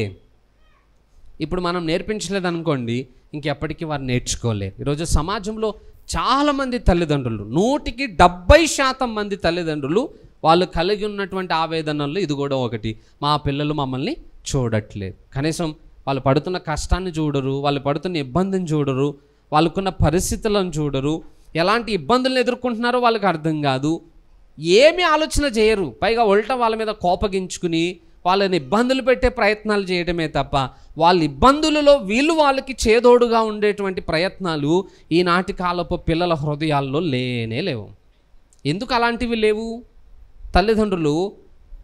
ఇప్పుడు మనం నేర్పించలేదనుకోండి, ఇంకెప్పటికీ వారు నేర్చుకోలేరు. ఈరోజు సమాజంలో చాలామంది తల్లిదండ్రులు, 100% మంది తల్లిదండ్రులు వాళ్ళు కలిగి ఉన్నటువంటి ఆవేదనల్లో ఇది కూడా ఒకటి. మా పిల్లలు మమ్మల్ని చూడట్లేదు. కనీసం వాళ్ళు పడుతున్న కష్టాన్ని చూడరు, వాళ్ళు పడుతున్న ఇబ్బందిని చూడరు, వాళ్ళకున్న పరిస్థితులను చూడరు, ఎలాంటి ఇబ్బందులను ఎదుర్కొంటున్నారో వాళ్ళకి అర్థం కాదు, ఏమీ ఆలోచన చేయరు. పైగా ఉల్టా వాళ్ళ మీద కోపగించుకుని వాళ్ళని ఇబ్బందులు పెట్టే ప్రయత్నాలు చేయడమే తప్ప వాళ్ళ ఇబ్బందులలో వాళ్ళకి చేదోడుగా ఉండేటువంటి ప్రయత్నాలు ఈనాటి కాలపు పిల్లల హృదయాల్లో లేనే లేవు. ఎందుకు అలాంటివి లేవు? తల్లిదండ్రులు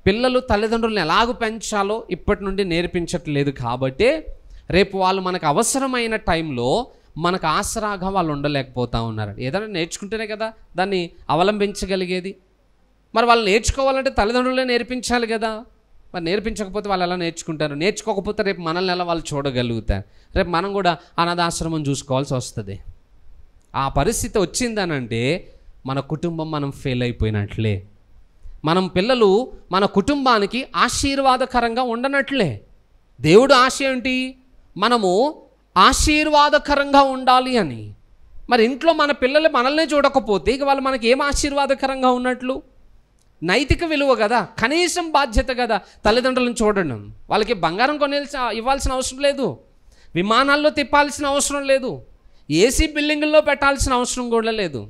పిల్లలు తల్లిదండ్రులను ఎలాగ పెంచాలో ఇప్పటి నుండి నేర్పించట్లేదు. కాబట్టి రేపు వాళ్ళు మనకు అవసరమైన టైంలో మనకు ఆసరాగా వాళ్ళు ఉండలేకపోతూ ఉన్నారు. ఏదైనా నేర్చుకుంటేనే కదా దాన్ని అవలంబించగలిగేది. మరి వాళ్ళు నేర్చుకోవాలంటే తల్లిదండ్రులే నేర్పించాలి కదా. మరి నేర్పించకపోతే వాళ్ళు ఎలా నేర్చుకుంటారు? నేర్చుకోకపోతే రేపు మనల్ని ఎలా వాళ్ళు చూడగలుగుతారు? రేపు మనం కూడా అనాథాశ్రమం చూసుకోవాల్సి వస్తుంది. ఆ పరిస్థితి వచ్చిందనంటే మన కుటుంబం మనం ఫెయిల్ అయిపోయినట్లే. మనం పిల్లలు మన కుటుంబానికి ఆశీర్వాదకరంగా ఉండనట్లే. దేవుడు ఆశ ఏంటి? మనము ఆశీర్వాదకరంగా ఉండాలి అని. మరి ఇంట్లో మన పిల్లలు మనల్ని చూడకపోతే ఇక వాళ్ళు మనకి ఏం ఆశీర్వాదకరంగా ఉన్నట్లు? నైతిక విలువ కదా, కనీసం బాధ్యత కదా తల్లిదండ్రులను చూడడం. వాళ్ళకి బంగారం ఇవ్వాల్సిన అవసరం లేదు, విమానాల్లో తిప్పాల్సిన అవసరం లేదు, ఏసీ బిల్డింగుల్లో పెట్టాల్సిన అవసరం కూడా లేదు.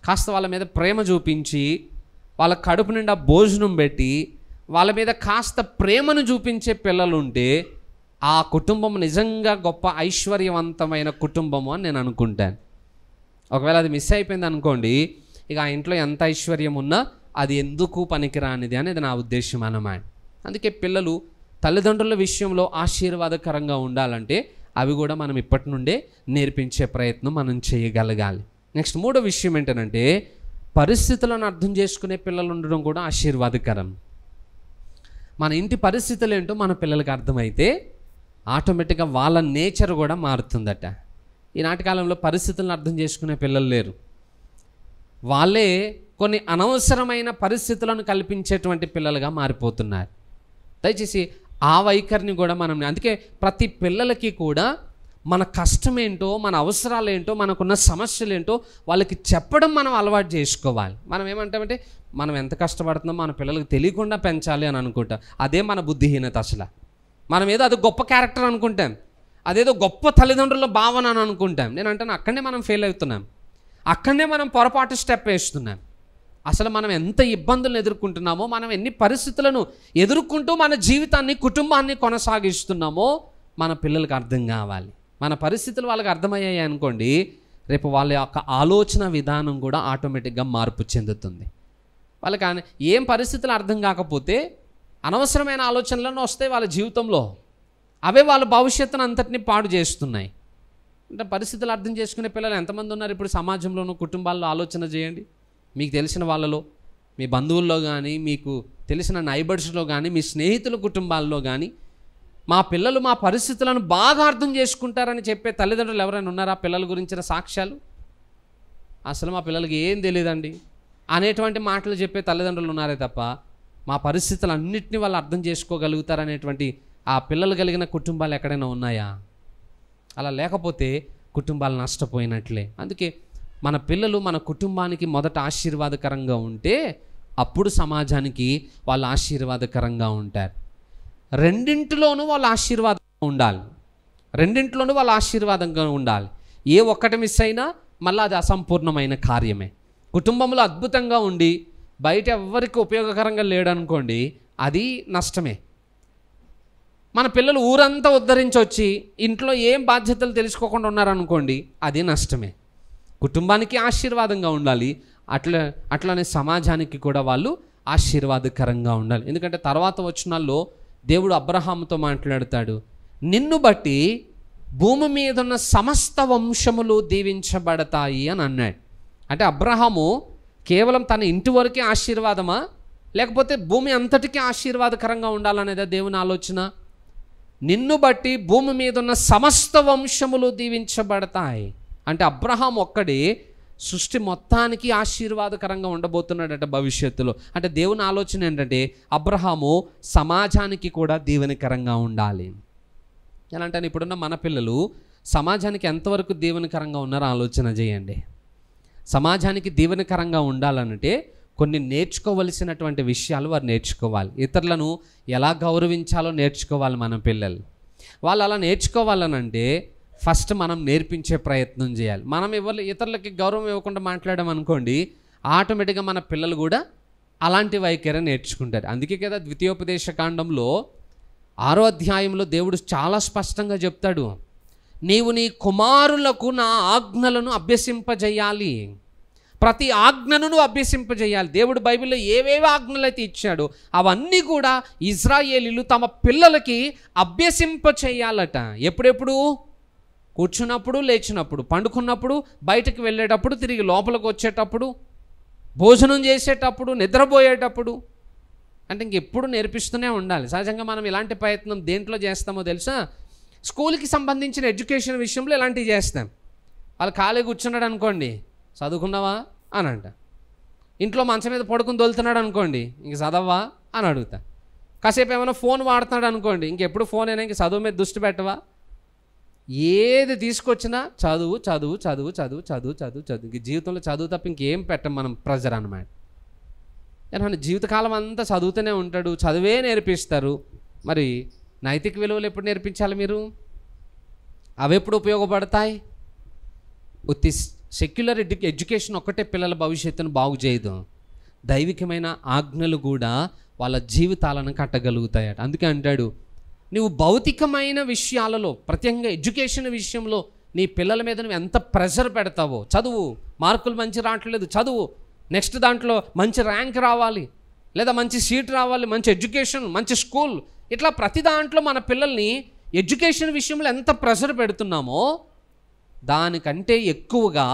కాస్త వాళ్ళ మీద ప్రేమ చూపించి, వాళ్ళ కడుపు నిండా భోజనం పెట్టి, వాళ్ళ మీద కాస్త ప్రేమను చూపించే పిల్లలు ఉంటే ఆ కుటుంబం నిజంగా గొప్ప ఐశ్వర్యవంతమైన కుటుంబము అని నేను అనుకుంటాను. ఒకవేళ అది మిస్ అయిపోయింది అనుకోండి, ఇక ఆ ఇంట్లో ఎంత ఐశ్వర్యం ఉన్నా అది ఎందుకు పనికిరానిది అనేది నా ఉద్దేశం అన్నమాట. అందుకే పిల్లలు తల్లిదండ్రుల విషయంలో ఆశీర్వాదకరంగా ఉండాలంటే అవి కూడా మనం ఇప్పటి నుండే నేర్పించే ప్రయత్నం మనం చేయగలగాలి. నెక్స్ట్ మూడో విషయం ఏంటంటే పరిస్థితులను అర్థం చేసుకునే పిల్లలు ఉండడం కూడా ఆశీర్వాదకరం. మన ఇంటి పరిస్థితులు ఏంటో మన పిల్లలకి అర్థమైతే ఆటోమేటిక్గా వాళ్ళ నేచర్ కూడా మారుతుందట. ఈనాటి కాలంలో పరిస్థితులను అర్థం చేసుకునే పిల్లలు లేరు. వాళ్ళే కొన్ని అనవసరమైన పరిస్థితులను కల్పించేటువంటి పిల్లలుగా మారిపోతున్నారు. దయచేసి ఆ వైఖరిని కూడా మనం, అందుకే ప్రతి పిల్లలకి కూడా మన కష్టం ఏంటో, మన అవసరాలు ఏంటో, మనకున్న సమస్యలు ఏంటో వాళ్ళకి చెప్పడం మనం అలవాటు చేసుకోవాలి. మనం ఏమంటామంటే మనం ఎంత కష్టపడుతున్నాం మన పిల్లలకు తెలియకుండా పెంచాలి అని అనుకుంటాం. అదే మన బుద్ధిహీనత. అసలు మనం ఏదో అది గొప్ప క్యారెక్టర్ అనుకుంటాం, అదేదో గొప్ప తల్లిదండ్రుల భావన అని అనుకుంటాం. నేను అంటాను అక్కడనే మనం ఫెయిల్ అవుతున్నాం, అక్కడనే మనం పొరపాటు స్టెప్ వేస్తున్నాం. అసలు మనం ఎంత ఇబ్బందులను ఎదుర్కొంటున్నామో, మనం ఎన్ని పరిస్థితులను ఎదుర్కొంటూ మన జీవితాన్ని, కుటుంబాన్ని కొనసాగిస్తున్నామో మన పిల్లలకు అర్థం కావాలి. మన పరిస్థితులు వాళ్ళకి అర్థమయ్యాయి అనుకోండి, రేపు వాళ్ళ యొక్క ఆలోచన విధానం కూడా ఆటోమేటిక్గా మార్పు చెందుతుంది. వాళ్ళకి ఏం పరిస్థితులు అర్థం కాకపోతే అనవసరమైన ఆలోచనలను వస్తాయి వాళ్ళ జీవితంలో. అవే వాళ్ళ భవిష్యత్తును అంతటినీ పాడు చేస్తున్నాయి. అంటే పరిస్థితులు అర్థం చేసుకునే పిల్లలు ఎంతమంది ఉన్నారు ఇప్పుడు సమాజంలోనూ, కుటుంబాల్లో ఆలోచన చేయండి. మీకు తెలిసిన వాళ్ళలో, మీ బంధువుల్లో కానీ, మీకు తెలిసిన నైబర్స్లో కానీ, మీ స్నేహితుల కుటుంబాల్లో కానీ మా పిల్లలు మా పరిస్థితులను బాగా అర్థం చేసుకుంటారని చెప్పే తల్లిదండ్రులు ఎవరైనా ఉన్నారా? పిల్లల గురించిన సాక్ష్యాలు, అసలు మా పిల్లలకి ఏం తెలియదండి అనేటువంటి మాటలు చెప్పే తల్లిదండ్రులు ఉన్నారే తప్ప మా పరిస్థితులు అన్నింటినీ వాళ్ళు అర్థం చేసుకోగలుగుతారనేటువంటి ఆ పిల్లలు కలిగిన కుటుంబాలు ఎక్కడైనా ఉన్నాయా? అలా లేకపోతే కుటుంబాలు నష్టపోయినట్లే. అందుకే మన పిల్లలు మన కుటుంబానికి మొదట ఆశీర్వాదకరంగా ఉంటే అప్పుడు సమాజానికి వాళ్ళు ఆశీర్వాదకరంగా ఉంటారు. రెండింటిలోనూ వాళ్ళు ఆశీర్వాదంగా ఉండాలి, రెండింటిలోనూ వాళ్ళు ఆశీర్వాదంగా ఉండాలి. ఏ ఒక్కటి మిస్ అయినా మళ్ళీ అది అసంపూర్ణమైన కార్యమే. కుటుంబంలో అద్భుతంగా ఉండి బయట ఎవరికి ఉపయోగకరంగా లేడనుకోండి, అది నష్టమే. మన పిల్లలు ఊరంతా ఉద్ధరించి వచ్చి ఇంట్లో ఏం బాధ్యతలు తెలుసుకోకుండా ఉన్నారనుకోండి, అది నష్టమే. కుటుంబానికి ఆశీర్వాదంగా ఉండాలి, అట్లానే సమాజానికి కూడా వాళ్ళు ఆశీర్వాదకరంగా ఉండాలి. ఎందుకంటే తర్వాత వచనాల్లో దేవుడు అబ్రహాముతో మాట్లాడతాడు, నిన్ను బట్టి భూమి మీద ఉన్న సమస్త వంశములు దీవించబడతాయి అని అన్నాడు. అంటే అబ్రహాము కేవలం తన ఇంటి వరకే ఆశీర్వాదమా, లేకపోతే భూమి అంతటికీ ఆశీర్వాదకరంగా ఉండాలనేదా దేవుని ఆలోచన? నిన్ను బట్టి భూమి మీద ఉన్న సమస్త వంశములు దీవించబడతాయి అంటే అబ్రహాం ఒక్కడే సృష్టి మొత్తానికి ఆశీర్వాదకరంగా ఉండబోతున్నాడట భవిష్యత్తులో. అంటే దేవుని ఆలోచన ఏంటంటే అబ్రహాము సమాజానికి కూడా దీవెనకరంగా ఉండాలి. ఎలా అంటే ఇప్పుడున్న మన పిల్లలు సమాజానికి ఎంతవరకు దీవెనకరంగా ఉన్నారో ఆలోచన చేయండి. సమాజానికి దీవెనకరంగా ఉండాలంటే కొన్ని నేర్చుకోవలసినటువంటి విషయాలు వారు నేర్చుకోవాలి. ఇతరులను ఎలా గౌరవించాలో నేర్చుకోవాలి మన పిల్లలు. వాళ్ళు అలా నేర్చుకోవాలనంటే ఫస్ట్ మనం నేర్పించే ప్రయత్నం చేయాలి. మనం ఇతరులకి గౌరవం ఇవ్వకుండా మాట్లాడామనుకోండి, ఆటోమేటిక్గా మన పిల్లలు కూడా అలాంటి వైఖరి నేర్చుకుంటారు. అందుకే కదా ద్వితీయోపదేశ కాండంలో 6వ అధ్యాయంలో దేవుడు చాలా స్పష్టంగా చెప్తాడు, నీవు నీ కుమారులకు నా ఆజ్ఞలను అభ్యసింపజేయాలి. ప్రతి ఆజ్ఞను నువ్వు అభ్యసింపజేయాలి. దేవుడు బైబిల్లో ఏవేవి ఆజ్ఞలు అయితే ఇచ్చాడో అవన్నీ కూడా ఇజ్రాయేలీలు తమ పిల్లలకి అభ్యసింపచేయాలట. ఎప్పుడెప్పుడు? కూర్చున్నప్పుడు, లేచినప్పుడు, పండుకున్నప్పుడు, బయటకు వెళ్ళేటప్పుడు, తిరిగి లోపలికి వచ్చేటప్పుడు, భోజనం చేసేటప్పుడు, నిద్రపోయేటప్పుడు. అంటే ఇంకెప్పుడు నేర్పిస్తూనే ఉండాలి. సహజంగా మనం ఇలాంటి ప్రయత్నం దేంట్లో చేస్తామో తెలుసా? స్కూల్కి సంబంధించిన ఎడ్యుకేషన్ విషయంలో ఇలాంటివి చేస్తాం. వాళ్ళు ఖాళీ కూర్చున్నాడు అనుకోండి, చదువుకున్నావా అని అంట. ఇంట్లో మంచం మీద పడుకుని దొలుతున్నాడు అనుకోండి, ఇంక చదవా అని అడుగుతా. కాసేపు ఏమైనా ఫోన్ వాడుతున్నాడు అనుకోండి, ఇంకెప్పుడు ఫోన్ అయినా ఇంక చదువు మీద దృష్టి పెట్టవా? ఏది తీసుకొచ్చినా చదువు చదువు చదువు చదువు చదువు చదువు చదువు. ఇంక జీవితంలో చదువు తప్ప ఇంకేం పెట్టం మనం, ప్రెజర్ అన్నమాట. ఏమన్నా జీవితకాలం అంతా చదువుతూనే ఉంటాడు, చదువే నేర్పిస్తారు. మరి నైతిక విలువలు ఎప్పుడు నేర్పించాలి మీరు? అవి ఎప్పుడు ఉపయోగపడతాయి? ఉత్తి సెక్యులర్ ఎడ్యుకేషన్ ఒక్కటే పిల్లల భవిష్యత్తును బాగు చేయదు. దైవికమైన ఆజ్ఞలు కూడా వాళ్ళ జీవితాలను కట్టగలుగుతాయట. అందుకే అంటాడు, నువ్వు భౌతికమైన విషయాలలో, ప్రత్యేకంగా ఎడ్యుకేషన్ విషయంలో నీ పిల్లల మీద నువ్వు ఎంత ప్రెషర్ పెడతావో, చదువు, మార్కులు మంచి రావట్లేదు, చదువు, నెక్స్ట్ దాంట్లో మంచి ర్యాంక్ రావాలి, లేదా మంచి సీట్ రావాలి, మంచి ఎడ్యుకేషన్, మంచి స్కూల్, ఇట్లా ప్రతి దాంట్లో మన పిల్లల్ని ఎడ్యుకేషన్ విషయంలో ఎంత ప్రెషర్ పెడుతున్నామో దానికంటే ఎక్కువగా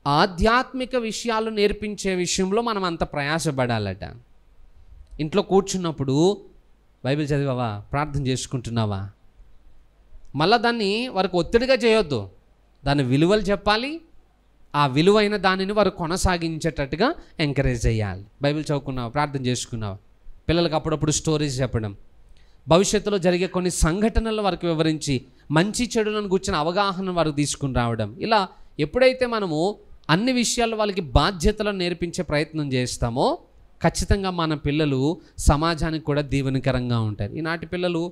ఆధ్యాత్మిక విషయాలు నేర్పించే విషయంలో మనం అంత ప్రయాసపడాలట. ఇంట్లో కూర్చున్నప్పుడు బైబిల్ చదివావా, ప్రార్థన చేసుకుంటున్నావా, మళ్ళీ దాన్ని వారికి ఒత్తిడిగా చేయొద్దు. దాని విలువలు చెప్పాలి, ఆ విలువైన దానిని వారు కొనసాగించేటట్టుగా ఎంకరేజ్ చేయాలి. బైబిల్ చదువుకున్నావా, ప్రార్థన చేసుకున్నావా, పిల్లలకు అప్పుడప్పుడు స్టోరీస్ చెప్పడం, భవిష్యత్తులో జరిగే కొన్ని సంఘటనలు వారికి వివరించి మంచి చెడులను గుర్చిన అవగాహన వారికి తీసుకుని రావడం. ఇలా ఎప్పుడైతే మనము అన్ని విషయాలు వాళ్ళకి బాధ్యతలను నేర్పించే ప్రయత్నం చేస్తామో ఖచ్చితంగా మన పిల్లలు సమాజానికి కూడా దీవెనకరంగా ఉంటారు. ఈనాటి పిల్లలు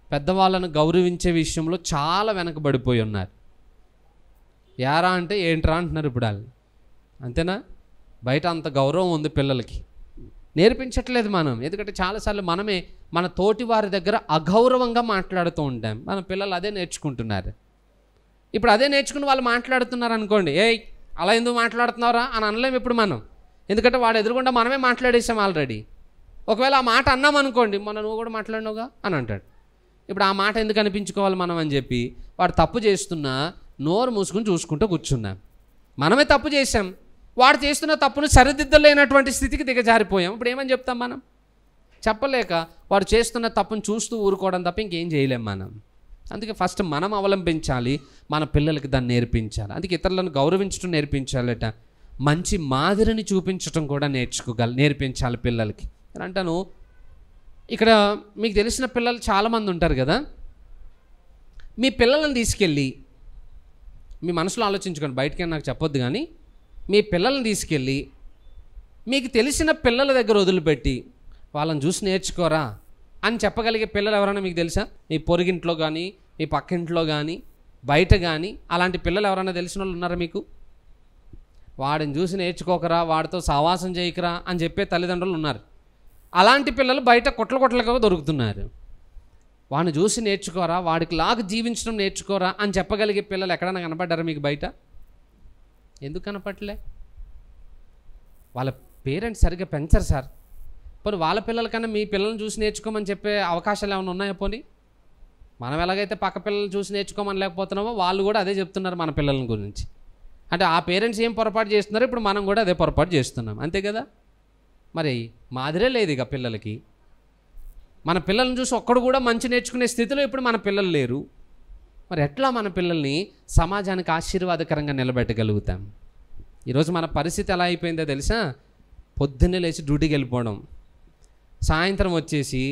పెద్దవాళ్ళను గౌరవించే విషయంలో చాలా వెనకబడిపోయి ఉన్నారు. యారా అంటే ఏంట్రా అంటున్నారు ఇప్పుడు వాళ్ళు, అంతేనా? బయట అంత గౌరవం ఉంది పిల్లలకి, నేర్పించట్లేదు మనం. ఎందుకంటే చాలాసార్లు మనమే మన తోటి వారి దగ్గర అగౌరవంగా మాట్లాడుతూ ఉంటాం. మన పిల్లలు అదే నేర్చుకుంటున్నారు. ఇప్పుడు అదే నేర్చుకుని వాళ్ళు మాట్లాడుతున్నారు అనుకోండి, ఏయ్ అలా ఎందుకు మాట్లాడుతున్నారా అని అనలేము ఇప్పుడు మనం. ఎందుకంటే వాడు ఎదురుగుండా మనమే మాట్లాడేసాం ఆల్రెడీ. ఒకవేళ ఆ మాట అన్నామనుకోండి, మొన్న నువ్వు కూడా మాట్లాడినావుగా అని అంటాడు. ఇప్పుడు ఆ మాట ఎందుకు అనిపించుకోవాలి మనం అని చెప్పి వాడు తప్పు చేస్తున్నా నోరు మూసుకుని చూసుకుంటూ కూర్చున్నాం. మనమే తప్పు చేసాం, వాడు చేస్తున్న తప్పును సరిదిద్దలేనటువంటి స్థితికి దిగజారిపోయాం. ఇప్పుడు ఏమని చెప్తాం మనం? చెప్పలేక వాడు చేస్తున్న తప్పును చూస్తూ ఊరుకోవడం తప్ప ఇంకేం చేయలేం మనం. అందుకే ఫస్ట్ మనం అవలంబించాలి, మన పిల్లలకి దాన్ని నేర్పించాలి. అందుకే ఇతరులను గౌరవించడం నేర్పించాలట, మంచి మాదిరిని చూపించడం కూడా నేర్పించాలి పిల్లలకి. అంటాను ఇక్కడ మీకు తెలిసిన పిల్లలు చాలామంది ఉంటారు కదా, మీ పిల్లలను తీసుకెళ్ళి, మీ మనసులో ఆలోచించుకోండి, బయటకి నాకు చెప్పొద్దు కానీ, మీ పిల్లల్ని తీసుకెళ్ళి మీకు తెలిసిన పిల్లల దగ్గర వదిలిపెట్టి వాళ్ళని చూసి నేర్చుకోరా అని చెప్పగలిగే పిల్లలు ఎవరైనా మీకు తెలుసా? మీ పొరుగింట్లో కానీ, మీ పక్కింట్లో కానీ, బయట కానీ అలాంటి పిల్లలు ఎవరైనా తెలిసిన వాళ్ళు ఉన్నారా మీకు? వాడిని చూసి నేర్చుకోకరా, వాడితో సహవాసం చేయకరా అని చెప్పే తల్లిదండ్రులు ఉన్నారు. అలాంటి పిల్లలు బయట కొట్లగా దొరుకుతున్నారు. వాడిని చూసి నేర్చుకోరా, వాడికి లాగా జీవించడం నేర్చుకోరా అని చెప్పగలిగే పిల్లలు ఎక్కడైనా కనపడ్డారా మీకు బయట? ఎందుకు కనపడలే? వాళ్ళ పేరెంట్స్ సరిగ్గా పెంచరు సార్. పోనీ వాళ్ళ పిల్లలకన్నా మీ పిల్లల్ని చూసి నేర్చుకోమని చెప్పే అవకాశాలు ఏమైనా ఉన్నాయా? పోనీ మనం ఎలాగైతే పక్క పిల్లల్ని చూసి నేర్చుకోమని లేకపోతున్నామో వాళ్ళు కూడా అదే చెప్తున్నారు మన పిల్లల గురించి. అంటే ఆ పేరెంట్స్ ఏం పొరపాటు చేస్తున్నారో ఇప్పుడు మనం కూడా అదే పొరపాటు చేస్తున్నాం, అంతే కదా? మరి మాదిరే లేదు ఇక పిల్లలకి. మన పిల్లల్ని చూసి ఒక్కడు కూడా మంచి నేర్చుకునే స్థితిలో ఇప్పుడు మన పిల్లలు లేరు. మరి ఎట్లా మన పిల్లల్ని సమాజానికి ఆశీర్వాదకరంగా నిలబెట్టగలుగుతాం? ఈరోజు మన పరిస్థితి ఎలా అయిపోయిందో తెలుసా? పొద్దున్నే లేచి డ్యూటీకి వెళ్ళిపోవడం, సాయంత్రం వచ్చేసి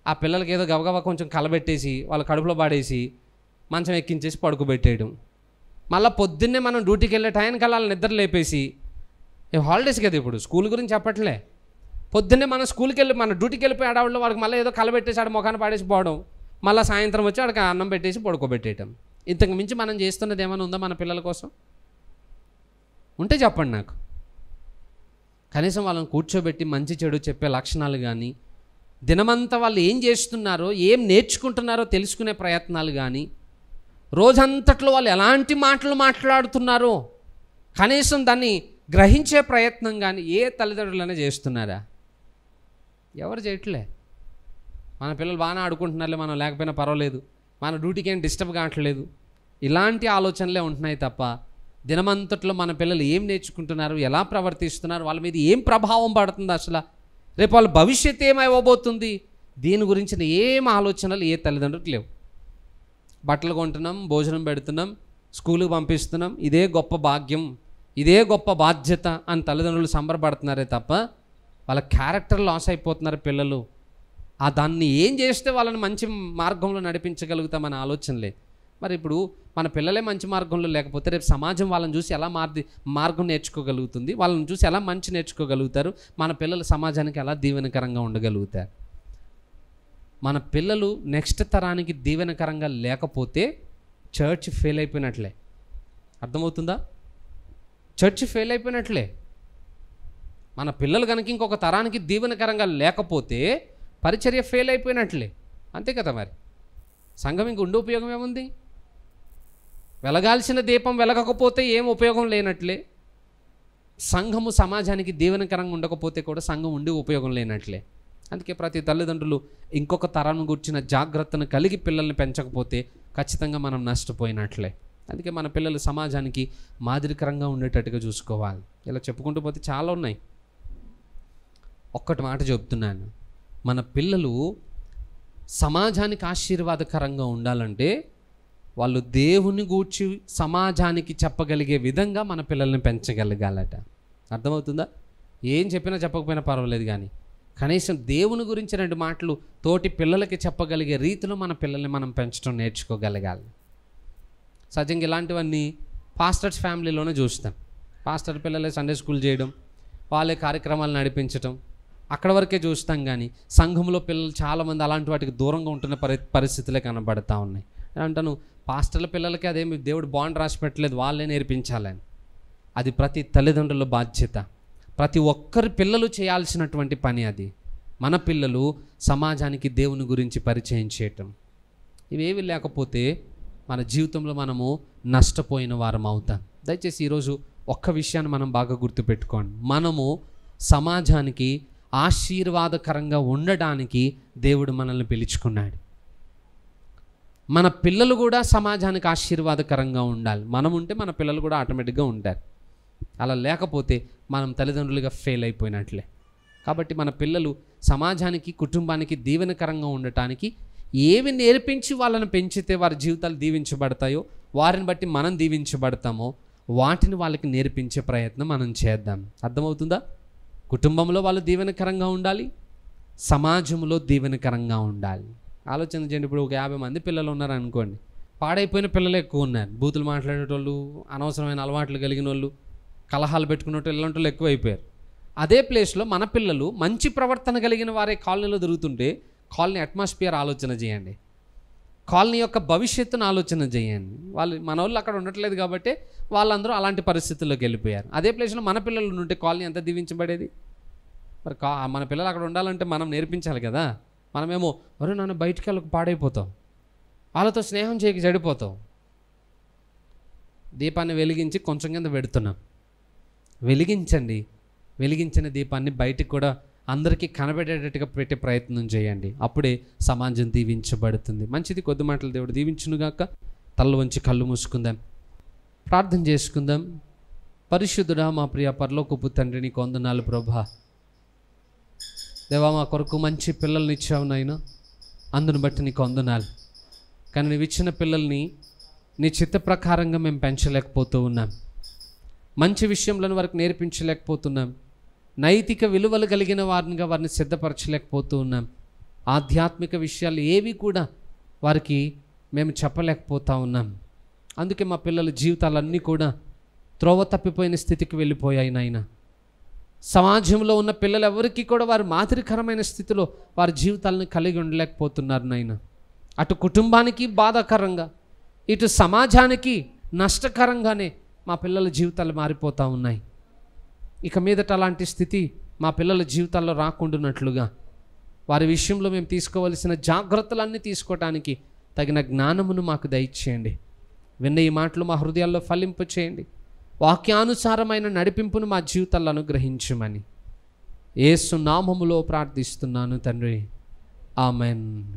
ఆ పిల్లలకి ఏదో గబగబా కొంచెం కలబెట్టేసి వాళ్ళ కడుపులో పాడేసి మంచం ఎక్కించేసి పడుకోబెట్టేయడం. మళ్ళీ పొద్దున్నే మనం డ్యూటీకి వెళ్ళే టైంకి అలా నిద్ర లేపేసి, హాలిడేస్ కదా ఇప్పుడు, స్కూల్ గురించి చెప్పట్లే, పొద్దున్నే మనం స్కూల్కి వెళ్ళి మన డ్యూటీకి వెళ్ళిపోయి ఆడవాళ్ళు వాడికి మళ్ళీ ఏదో కలబెట్టేసి ఆడ ముఖాన్ని పాడేసి పోవడం, మళ్ళీ సాయంత్రం వచ్చి ఆడికి అన్నం పెట్టేసి పడుకోబెట్టేయటం. ఇంతకు మించి మనం చేస్తున్నది ఏమైనా ఉందా మన పిల్లల కోసం? ఉంటే చెప్పండి నాకు. కనీసం వాళ్ళని కూర్చోబెట్టి మంచి చెడు చెప్పే లక్షణాలు కానీ, దినమంతా వాళ్ళు ఏం చేస్తున్నారో ఏం నేర్చుకుంటున్నారో తెలుసుకునే ప్రయత్నాలు కానీ, రోజంతట్లో వాళ్ళు ఎలాంటి మాటలు మాట్లాడుతున్నారో కనీసం దాన్ని గ్రహించే ప్రయత్నం కానీ ఏ తల్లిదండ్రులైనా చేస్తున్నారా? ఎవరు చేయట్లే. మన పిల్లలు బాగానే ఆడుకుంటున్నారులే, మనం లేకపోయినా పర్వాలేదు, మన డ్యూటీకి ఏం డిస్టర్బ్ కావట్లేదు, ఇలాంటి ఆలోచనలే ఉంటున్నాయి తప్ప దినమంతట్లో మన పిల్లలు ఏం నేర్చుకుంటున్నారు, ఎలా ప్రవర్తిస్తున్నారు, వాళ్ళ మీద ఏం ప్రభావం పడుతుంది, అసలు రేపు వాళ్ళ భవిష్యత్తు ఏమైపోతుంది, దీని గురించిన ఏం ఆలోచనలు ఏ తల్లిదండ్రులకు లేవు. బట్టలు కొంటున్నాం, భోజనం పెడుతున్నాం, స్కూల్కి పంపిస్తున్నాం, ఇదే గొప్ప భాగ్యం, ఇదే గొప్ప బాధ్యత అని తల్లిదండ్రులు సంబరపడుతున్నారే తప్ప వాళ్ళ క్యారెక్టర్ లాస్ అయిపోతున్నారు పిల్లలు. దాన్ని ఏం చేస్తే వాళ్ళని మంచి మార్గంలో నడిపించగలుగుతామనే ఆలోచన లేదు. మరి ఇప్పుడు మన పిల్లలే మంచి మార్గంలో లేకపోతే రేపు సమాజం వాళ్ళని చూసి ఎలా మార్గం నేర్చుకోగలుగుతుంది, వాళ్ళని చూసి ఎలా మంచి నేర్చుకోగలుగుతారు, మన పిల్లలు సమాజానికి ఎలా దీవెనకరంగా ఉండగలుగుతారు? మన పిల్లలు నెక్స్ట్ తరానికి దీవెనకరంగా లేకపోతే చర్చ్ ఫెయిల్ అయిపోయినట్లే. అర్థమవుతుందా? చర్చ్ ఫెయిల్ అయిపోయినట్లే. మన పిల్లలు కనుక ఇంకొక తరానికి దీవెనకరంగా లేకపోతే పరిచర్య ఫెయిల్ అయిపోయినట్లే. అంతే కదా మరి. సంఘం ఇంక ఉండే ఉపయోగం ఏముంది? వెలగాల్సిన దీపం వెలగకపోతే ఏం ఉపయోగం లేనట్లే. సంఘము సమాజానికి దీవెనకరంగా ఉండకపోతే కూడా సంఘం ఉండే ఉపయోగం లేనట్లే. అందుకే ప్రతి తల్లిదండ్రులు ఇంకొక తరం గురించిన జాగ్రత్తను కలిగి పిల్లల్ని పెంచకపోతే ఖచ్చితంగా మనం నష్టపోయినట్లే. అందుకే మన పిల్లలు సమాజానికి మాదిరికరంగా ఉండేటట్టుగా చూసుకోవాలి. ఇలా చెప్పుకుంటూ పోతే చాలా ఉన్నాయి. ఒక్కటి మాట చెప్తున్నాను, మన పిల్లలు సమాజానికి ఆశీర్వాదకరంగా ఉండాలంటే వాళ్ళు దేవుని గూర్చి సమాజానికి చెప్పగలిగే విధంగా మన పిల్లల్ని పెంచగలగాలట. అర్థమవుతుందా? ఏం చెప్పినా చెప్పకపోయినా పర్వాలేదు, కానీ కనీసం దేవుని గురించి 2 మాటలు తోటి పిల్లలకి చెప్పగలిగే రీతిలో మన పిల్లల్ని మనం పెంచడం నేర్చుకోగలగాలి. సహజంగా ఇలాంటివన్నీ పాస్టర్స్ ఫ్యామిలీలోనే చూస్తాం. పాస్టర్ పిల్లలే సండే స్కూల్ చేయడం, వాళ్ళే కార్యక్రమాలు నడిపించడం, అక్కడ వరకే చూస్తాం. కానీ సంఘంలో పిల్లలు చాలామంది అలాంటి వాటికి దూరంగా ఉంటున్న పరిస్థితులే కనబడతా ఉన్నాయి. అంటాను, పాస్టర్ల పిల్లలకి అదేమి దేవుడు బాండ్ రాసి పెట్టలేదు, వాళ్ళే నేర్పించాలని. అది ప్రతి తల్లిదండ్రుల బాధ్యత, ప్రతి ఒక్కరి పిల్లలు చేయాల్సినటువంటి పని అది. మన పిల్లలు సమాజానికి దేవుని గురించి పరిచయం చేయటం. ఇవేవి లేకపోతే మన జీవితంలో మనము నష్టపోయిన వారం అవుతాం. దయచేసి ఈరోజు ఒక్క విషయాన్ని మనం బాగా గుర్తుపెట్టుకోండి. మనము సమాజానికి ఆశీర్వాదకరంగా ఉండడానికి దేవుడు మనల్ని పిలుచుకున్నాడు. మన పిల్లలు కూడా సమాజానికి ఆశీర్వాదకరంగా ఉండాలి. మనం ఉంటే మన పిల్లలు కూడా ఆటోమేటిక్గా ఉంటారు. అలా లేకపోతే మనం తల్లిదండ్రులుగా ఫెయిల్ అయిపోయినట్లే. కాబట్టి మన పిల్లలు సమాజానికి, కుటుంబానికి దీవెనకరంగా ఉండటానికి ఏవి నేర్పించి వాళ్ళని పెంచితే వారి జీవితాలు దీవించబడతాయో, వారిని బట్టి మనం దీవించబడతామో వాటిని వాళ్ళకి నేర్పించే ప్రయత్నం మనం చేద్దాం. అర్థమవుతుందా? కుటుంబంలో వాళ్ళు దీవెనకరంగా ఉండాలి, సమాజంలో దీవెనకరంగా ఉండాలి. ఆలోచన చేయండి. ఇప్పుడు ఒక 50 మంది పిల్లలు ఉన్నారు అనుకోండి, పాడైపోయిన పిల్లలు ఎక్కువ ఉన్నారు. బూతులు మాట్లాడేటోళ్ళు, అనవసరమైన అలవాట్లు కలిగిన వాళ్ళు, కలహాలు పెట్టుకునేటోళ్ళు, ఇలాంటి వాళ్ళు ఎక్కువ అయిపోయారు. అదే ప్లేస్లో మన పిల్లలు మంచి ప్రవర్తన కలిగిన వారే కాలనీలో తిరుగుతుంటే కాలనీ అట్మాస్ఫియర్ ఆలోచన చేయండి, కాలనీ యొక్క భవిష్యత్తును ఆలోచన చేయండి. మన వాళ్ళు అక్కడ ఉండట్లేదు కాబట్టి వాళ్ళందరూ అలాంటి పరిస్థితుల్లోకి వెళ్ళిపోయారు. అదే ప్లేస్లో మన పిల్లలు ఉంటే కాలనీ ఎంత దీవించబడేది. మరి మన పిల్లలు అక్కడ ఉండాలంటే మనం నేర్పించాలి కదా. మనమేమో ఒరే నాన్న బయటికి వెళ్ళక పాడైపోతాం, వాళ్ళతో స్నేహం చేయక చెడిపోతాం. దీపాన్ని వెలిగించి కొంచెం కింద పెడుతున్నాం. వెలిగించండి, వెలిగించిన దీపాన్ని బయటికి కూడా అందరికీ కనబడేటట్టుగా పెట్టే ప్రయత్నం చేయండి. అప్పుడే సమాజం దీవించబడుతుంది. మంచిది. కొద్ది మాటలు దేవుడు దీవించునుగాక. తల్ల వంచి కళ్ళు మూసుకుందాం, ప్రార్థన చేసుకుందాం. పరిశుద్ధుడా, మా ప్రియ పరలోకపు తండ్రి, నీకు వందనాలు ప్రభా. దేవా, మా కొరకు మంచి పిల్లల్ని ఇచ్చావు నాయనా, అందుని బట్టి నీకు వందనాలు. కానీ నీవు ఇచ్చిన పిల్లల్ని నీ చిత్త ప్రకారంగా మేము పెంచలేకపోతూ ఉన్నాం. మంచి విషయంలో వారికి నేర్పించలేకపోతున్నాం. నైతిక విలువలు కలిగిన వారినిగా వారిని సిద్ధపరచలేకపోతూ ఉన్నాం. ఆధ్యాత్మిక విషయాలు ఏవి కూడా వారికి మేము చెప్పలేకపోతా ఉన్నాం. అందుకే మా పిల్లల జీవితాలన్నీ కూడా త్రోవ తప్పిపోయిన స్థితికి వెళ్ళిపోయాయి నాయన. సమాజంలో ఉన్న పిల్లలు ఎవరికి కూడా వారి మాదిరికరమైన స్థితిలో వారి జీవితాలను కలిగి ఉండలేకపోతున్నారు నాయన. అటు కుటుంబానికి బాధాకరంగా, ఇటు సమాజానికి నష్టకరంగానే మా పిల్లల జీవితాలు మారిపోతూ ఉన్నాయి. ఇక మీదట అలాంటి స్థితి మా పిల్లల జీవితాల్లో రాకుండానట్లుగా వారి విషయంలో మేము తీసుకోవలసిన జాగ్రత్తలన్నీ తీసుకోవటానికి తగిన జ్ఞానమును మాకు దయచేయండి. విన్న ఈ మాటలు మా హృదయాల్లో ఫలింపు చేయండి. వాక్యానుసారమైన నడిపింపును మా జీవితాల్లో అనుగ్రహించమని యేసు నామములో ప్రార్థిస్తున్నాను తండ్రి. ఆమెన్.